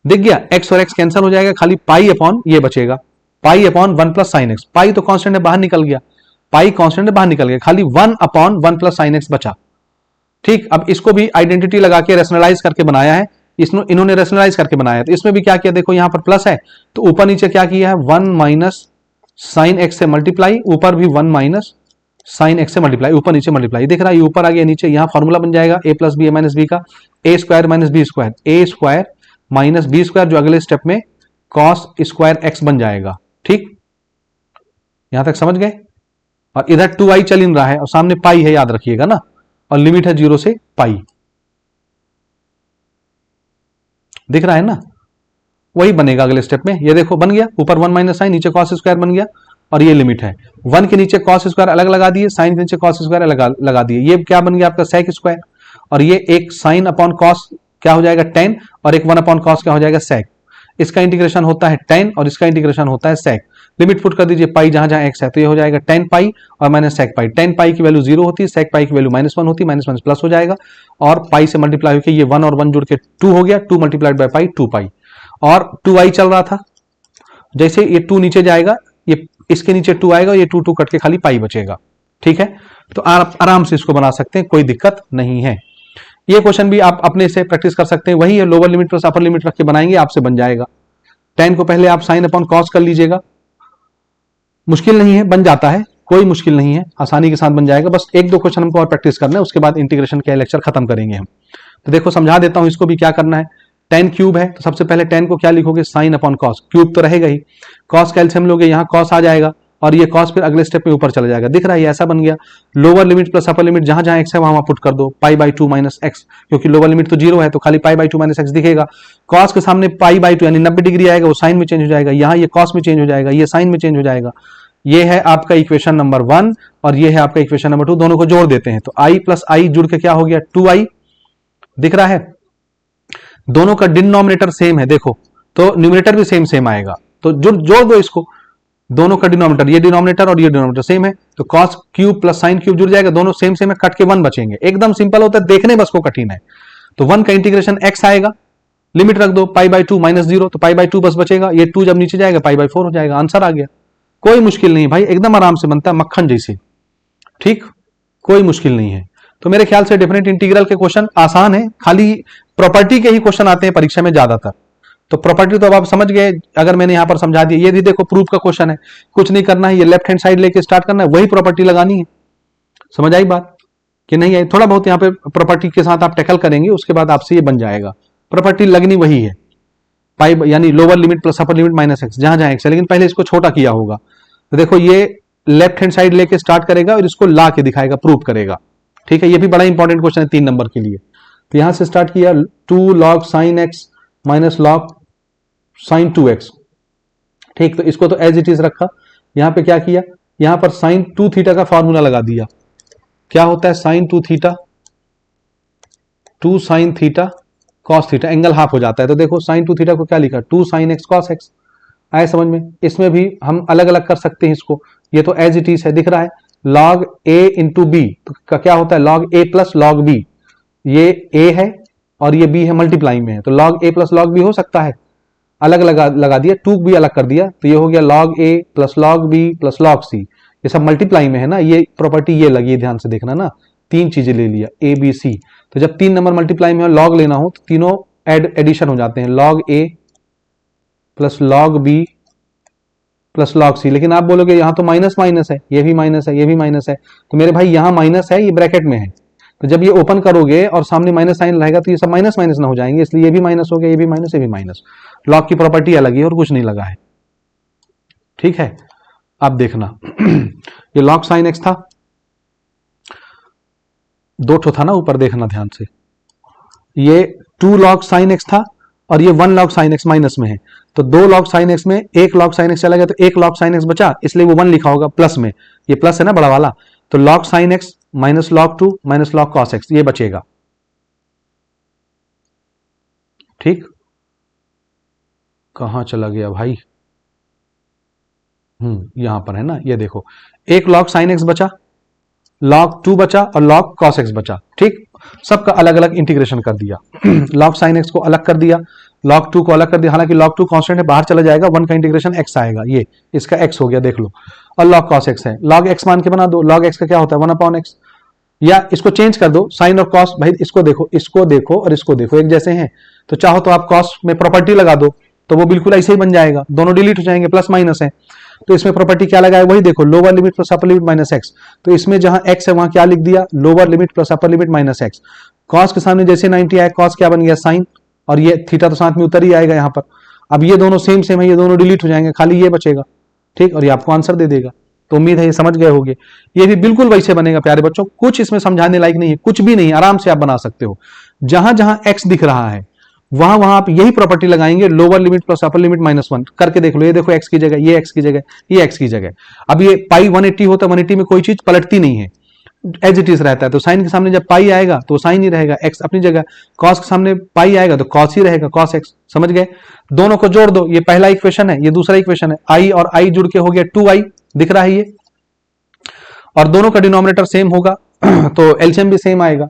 दिख गया, x और x कैंसिल हो जाएगा, खाली पाई अपॉन ये बचेगा, pi upon 1 plus sine x. Pi तो कांस्टेंट है, बाहर निकल गया, पाई कांस्टेंट है, बाहर निकल गया, खाली 1 अपॉन 1 प्लस साइन एक्स बचा। ठीक, अब इसको भी आइडेंटिटी लगा के रेशनलाइज करके बनाया है, इन्होंने रेशनलाइज करके बनाया, तो इसमें भी क्या किया, देखो यहां पर प्लस है तो ऊपर नीचे क्या किया है, 1 माइनस साइन एक्स से मल्टीप्लाई, ऊपर भी 1 माइनस साइन एक्स से मल्टीप्लाई, ऊपर नीचे मल्टीप्लाई, दिख रहा है, ये ऊपर आ गया नीचे, यहां फॉर्मूला बन जाएगा a plus B A minus B का, A square minus B square, A square minus B square, जो अगले स्टेप में कॉस स्क्वायर एक्स बन जाएगा। ठीक, यहां तक समझ गए। और इधर 2i चल इन रहा है और सामने पाई है, याद रखिएगा ना, और लिमिट है 0 से पाई, दिख रहा है ना, वही बनेगा अगले स्टेप में। ये देखो बन गया, ऊपर 1 माइनस साइन, नीचे कॉस स्क्वायर बन गया, और ये लिमिट है 1 के नीचे कॉस स्क्वायर अलग लगा दिए, साइन के नीचे कॉस स्क्वायर अलग लगा दिए, ये क्या बन गया आपका सेक स्क्वायर, और ये एक साइन अपॉन कॉस क्या हो जाएगा tan, और एक 1 अपॉन कॉस क्या हो जाएगा सेक। इसका इंटीग्रेशन होता है tan और इसका इंटीग्रेशन होता है सेक। लिमिट पुट कर दीजिए पाई जहां जहां x है, तो ये हो जाएगा tan पाई और माइनस सेक पाई। tan पाई की वैल्यू 0 होती है, सेक पाई की वैल्यू -1 होती है, माइनस प्लस हो जाएगा, और पाई से मल्टीप्लाई होकर ये 1 और 1 जुड़ के 2 हो गया, 2 मल्टीप्लाइड बाय पाई 2 पाई, और 2i चल रहा था, जैसे ये 2 नीचे जाएगा, ये इसके नीचे 2 आएगा, ये 2 कट के खाली पाई बचेगा। ठीक है, तो आप आराम से इसको बना सकते हैं, कोई दिक्कत नहीं है। ये क्वेश्चन भी आप अपने से प्रैक्टिस कर सकते हैं, वही है, lower limit plus upper limit रख के बनाएंगे, आपसे बन जाएगा। tan को पहले आप साइन अपॉन कॉस कर लीजिएगा, मुश्किल नहीं है, बन जाता है, कोई मुश्किल नहीं है, आसानी के साथ बन जाएगा। बस एक दो क्वेश्चन हमको और प्रैक्टिस करना है, उसके बाद इंटीग्रेशन का लेक्चर खत्म करेंगे हम। तो देखो समझा देता हूं इसको भी क्या करना है। tan क्यूब है तो सबसे पहले tan को क्या लिखोगे, साइन अपॉन कॉस, क्यूब तो रहेगा ही, कॉस कैल्सियम लोगे, यहाँ कॉस आ जाएगा और ये कॉस फिर अगले स्टेप में ऊपर चला जाएगा, दिख रहा है, ऐसा बन गया। Lower limit plus upper limit, जहां जहां एक्स है वहां पुट कर दो, pi by two minus x, क्योंकि लोअर लिमिट तो जीरो है तो खाली pi by two minus x दिखेगा। कॉस के सामने पाई बाई टू यानी 90 डिग्री आएगा, वो साइन में चेंज हो जाएगा, यहाँ ये कॉस में चेंज हो जाएगा, ये साइन में चेंज हो जाएगा। ये है आपका इक्वेशन नंबर 1 और ये है आपका इक्वेशन नंबर 2, दोनों को जोड़ देते हैं तो i प्लस आई जुड़ के क्या हो गया 2i, दिख रहा है। दोनों का डिनोमिनेटर सेम है देखो, तो न्यूमरेटर भी सेम सेम आएगा, तो जोड़ दो इसको, दोनों का डिनोमिनेटर, ये डिनोमिनेटर और ये डिनोमिनेटर सेम है, तो cos cube plus sine cube जुड़ जाएगा, दोनों सेम सेम है, कट के 1 बचेंगे, एकदम सिंपल होता है, देखने बस को कठिन है। तो 1 का इंटीग्रेशन x आएगा, लिमिट रख दो पाई बाई टू माइनस 0, तो पाई बाई टू बस बचेगा, ये 2 जब नीचे जाएगा पाई बाई 4 हो जाएगा, आंसर आ गया। कोई मुश्किल नहीं भाई, एकदम आराम से बनता है, मक्खन जैसे, ठीक, कोई मुश्किल नहीं है। तो मेरे ख्याल से डेफिनेट इंटीग्रल के क्वेश्चन आसान है, खाली प्रॉपर्टी के ही क्वेश्चन आते हैं परीक्षा में ज्यादातर। तो प्रॉपर्टी तो अब आप समझ गए, अगर मैंने यहां पर समझा दिया। ये भी देखो प्रूफ का क्वेश्चन है, कुछ नहीं करना है, ये लेफ्ट हैंड साइड लेके स्टार्ट करना है, वही प्रॉपर्टी लगानी है। समझ आई बात कि नहीं आई? थोड़ा बहुत यहाँ पे प्रॉपर्टी के साथ आप टैकल करेंगे, उसके बाद आपसे ये बन जाएगा। प्रॉपर्टी लगनी वही है, पाई यानी लोअर लिमिट प्लस अपर लिमिट माइनस एक्स, जहां जहां एक्स है, लेकिन पहले इसको छोटा किया होगा। तो देखो ये लेफ्ट हैंड साइड लेके स्टार्ट करेगा और इसको ला के दिखाएगा, प्रूव करेगा, ठीक है। ये भी बड़ा इंपॉर्टेंट क्वेश्चन है 3 नंबर के लिए। तो यहां से स्टार्ट किया, 2 log sine x minus log sine 2x, ठीक, तो इसको तो एज इट इज रखा। यहां पे क्या किया, यहां पर साइन 2 थीटा का फॉर्मूला लगा दिया। क्या होता है sine 2 theta, 2 sine theta cos theta, angle half हो जाता है। तो देखो साइन 2 थीटा को क्या लिखा, 2 साइन एक्स कॉस एक्स, आए समझ में? इसमें भी हम अलग अलग कर सकते हैं इसको, ये तो एज इट इज है, दिख रहा है। log a इंटू बी तो क्या होता है, log a plus log b, ये a है और ये b है, मल्टीप्लाई में है, तो log a plus log b हो सकता है, अलग लगा दिया, 2 भी अलग कर दिया, तो ये हो गया log a plus log b plus log c, ये सब मल्टीप्लाई में है ना, ये प्रॉपर्टी ये लगी, ध्यान से देखना ना, 3 चीजें ले लिया a b c, तो जब 3 नंबर मल्टीप्लाई में log लेना हो तो तीनों एडिशन हो जाते हैं, log a plus log b plus log c। लेकिन आप बोलोगे यहां तो माइनस माइनस है, ये भी माइनस है, ये भी माइनस है, तो मेरे भाई यहां माइनस है, ये ब्रैकेट में है, तो जब ये ओपन करोगे और सामने माइनस साइन रहेगा तो ये सब माइनस माइनस ना हो जाएंगे, इसलिए ये भी माइनस हो गया, ये भी माइनस, ये भी माइनस। लॉग की प्रॉपर्टी अलग है और कुछ नहीं लगा है, ठीक है। आप देखना ये log साइन एक्स था, 2 ठो था ना ऊपर, देखना ध्यान से, ये 2 log साइन एक्स था और ये 1 log साइन एक्स माइनस में है, तो 2 log साइन एक्स में 1 log साइन एक्स चला गया, तो 1 log साइन एक्स बचा, इसलिए वो 1 लिखा होगा प्लस में, ये प्लस है ना बड़ा वाला, तो log sine x minus log 2 minus log cos x, ये बचेगा, ठीक। कहां चला गया भाई, यहां पर है ना, ये देखो 1 log साइन एक्स बचा, log 2 बचा और log cos x बचा, ठीक। सबका अलग अलग इंटीग्रेशन कर दिया log साइन एक्स को अलग कर दिया, log 2 को अलग कर दिया, हालांकि log 2 कांस्टेंट है, बाहर चला जाएगा, 1 का इंटीग्रेशन x आएगा, ये इसका x हो गया, देख लो, और log cos x है, log x मान के बना दो, log x का क्या होता है 1 अपॉन x, या इसको चेंज कर दो, साइन और कॉस, भाई इसको देखो और इसको देखो, एक जैसे हैं, तो चाहो तो आप कॉस में प्रॉपर्टी लगा दो, तो वो बिल्कुल ऐसे ही बन जाएगा, दोनों डिलीट हो जाएंगे, प्लस माइनस है, तो इसमें प्रॉपर्टी क्या लगाए, वही देखो, लोअर लिमिट प्लस अपर लिमिट माइनस एक्स, तो इसमें जहां एक्स है वहां क्या लिख दिया, लोअर लिमिट प्लस अपर लिमिट माइनस एक्स, कॉस के सामने जैसे 90 आया, कॉस क्या बन गया साइन, और ये थीटा तो साथ में उतर ही आएगा यहाँ पर। अब ये दोनों सेम सेम है, ये दोनों डिलीट हो जाएंगे, खाली ये बचेगा, ठीक, और ये आपको आंसर दे देगा। तो उम्मीद है ये समझ गए होंगे, ये भी बिल्कुल वैसे बनेगा प्यारे बच्चों, कुछ इसमें समझाने लायक नहीं है, कुछ भी नहीं, आराम से आप बना सकते हो। जहां जहां एक्स दिख रहा है वहां वहां आप यही प्रॉपर्टी लगाएंगे, लोअर लिमिट प्लस अपर लिमिट माइनस 1 करके देख लो, ये देखो एक्स की जगह, ये एक्स की जगह, ये एक्स की जगह। अब ये पाई 180 होता है, 180 में कोई चीज पलटती नहीं है, एज इट इज रहता है, तो साइन के सामने जब पाई आएगा तो साइन ही रहेगा, एक्स अपनी जगह, कॉस के सामने पाई आएगा तो कॉस ही रहेगा, कॉस एक्स, समझ गए। दोनों को जोड़ दो, ये पहला इक्वेशन है, ये दूसरा इक्वेशन है, आई और आई जुड़ के हो गया 2i, दिख रहा है ये, और दोनों का डिनोमिनेटर सेम होगा तो एलसीएम भी सेम आएगा,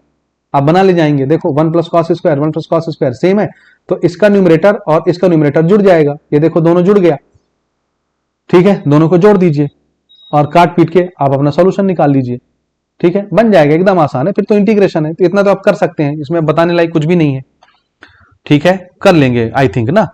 आप बना ले जाएंगे, देखो 1 plus cos square 1 plus cos square same है, तो इसका न्यूमरेटर और इसका न्यूमरेटर जुड़ जाएगा, ये देखो दोनों जुड़ गया, ठीक है, दोनों को जोड़ दीजिए और काट पीट के आप अपना सॉल्यूशन निकाल लीजिए, ठीक है, बन जाएगा, एकदम आसान है, फिर तो इंटीग्रेशन है, तो इतना तो आप कर सकते हैं, इसमें बताने लायक कुछ भी नहीं है। ठीक है, कर लेंगे आई थिंक ना,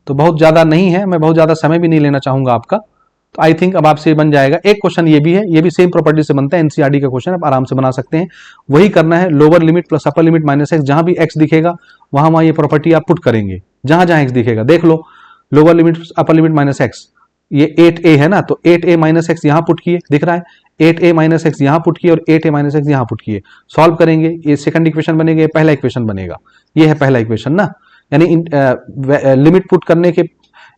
तो बहुत ज्यादा नहीं है, मैं बहुत ज्यादा समय भी नहीं लेना चाहूंगा आपका, तो आई थिंक अब आपसे बन जाएगा। एक क्वेश्चन ये भी है, ये भी सेम प्रॉपर्टी से बनता है, एनसीईआरटी का क्वेश्चन, आप आराम से बना सकते हैं। वही करना है, लोअर लिमिट प्लस अपर लिमिट माइनस एक्स, जहां भी एक्स दिखेगा वहां वहां ये प्रॉपर्टी आप पुट करेंगे, जहां जहां एक्स दिखेगा। देख लो, lower limit upper limit minus x, ये 8a है ना, तो 8a माइनस एक्स यहां पुट किए, दिख रहा है, 8a माइनस एक्स यहां पुट किए और 8a माइनस एक्स यहां पुट किए, सॉल्व करेंगे, ये सेकंड इक्वेशन बनेगा, ये पहला इक्वेशन बनेगा, ये है पहला इक्वेशन ना। यानी लिमिट पुट करने के,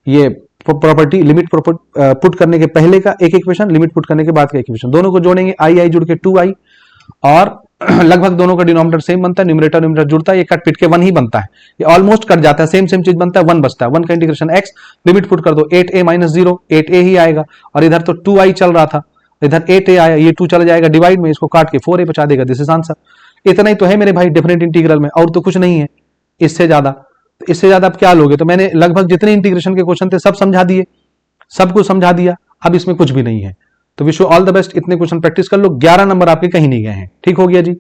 ये प्रॉपर्टी लिमिट पुट करने के पहले का एक इक्वेशन, लिमिट पुट करने के बाद का इक्वेशन, दोनों को जोड़ेंगे, आई आई जुड़ के 2i, और लगभग दोनों का डिनोमिनेटर सेम बनता है, न्यूमरेटर न्यूमरेटर जुड़ता है, ये कट पिट के 1 ही बनता है, ये ऑलमोस्ट कट जाता है, सेम सेम चीज बनता है, 1 बचता है, 1 का इंटीग्रेशन x, लिमिट पुट कर दो 8a माइनस 0, 8a ही आएगा, और इधर तो 2i चल रहा था, इधर 8a आया, ये 2 चला जाएगा डिवाइड में, इसको काट के 4a बचा देगा, दिस इज आंसर। इतना ही तो है मेरे भाई डेफिनेट इंटीग्रल में, और तो कुछ नहीं है इससे ज्यादा। तो इससे ज्यादा आप क्या लोगे, तो मैंने लगभग जितने इंटीग्रेशन के क्वेश्चन थे सब समझा दिए, सब कुछ समझा दिया, अब इसमें कुछ भी नहीं है। तो wish you all the best, इतने क्वेश्चन प्रैक्टिस कर लो, 11 नंबर आपके कहीं नहीं गए हैं। ठीक हो गया जी।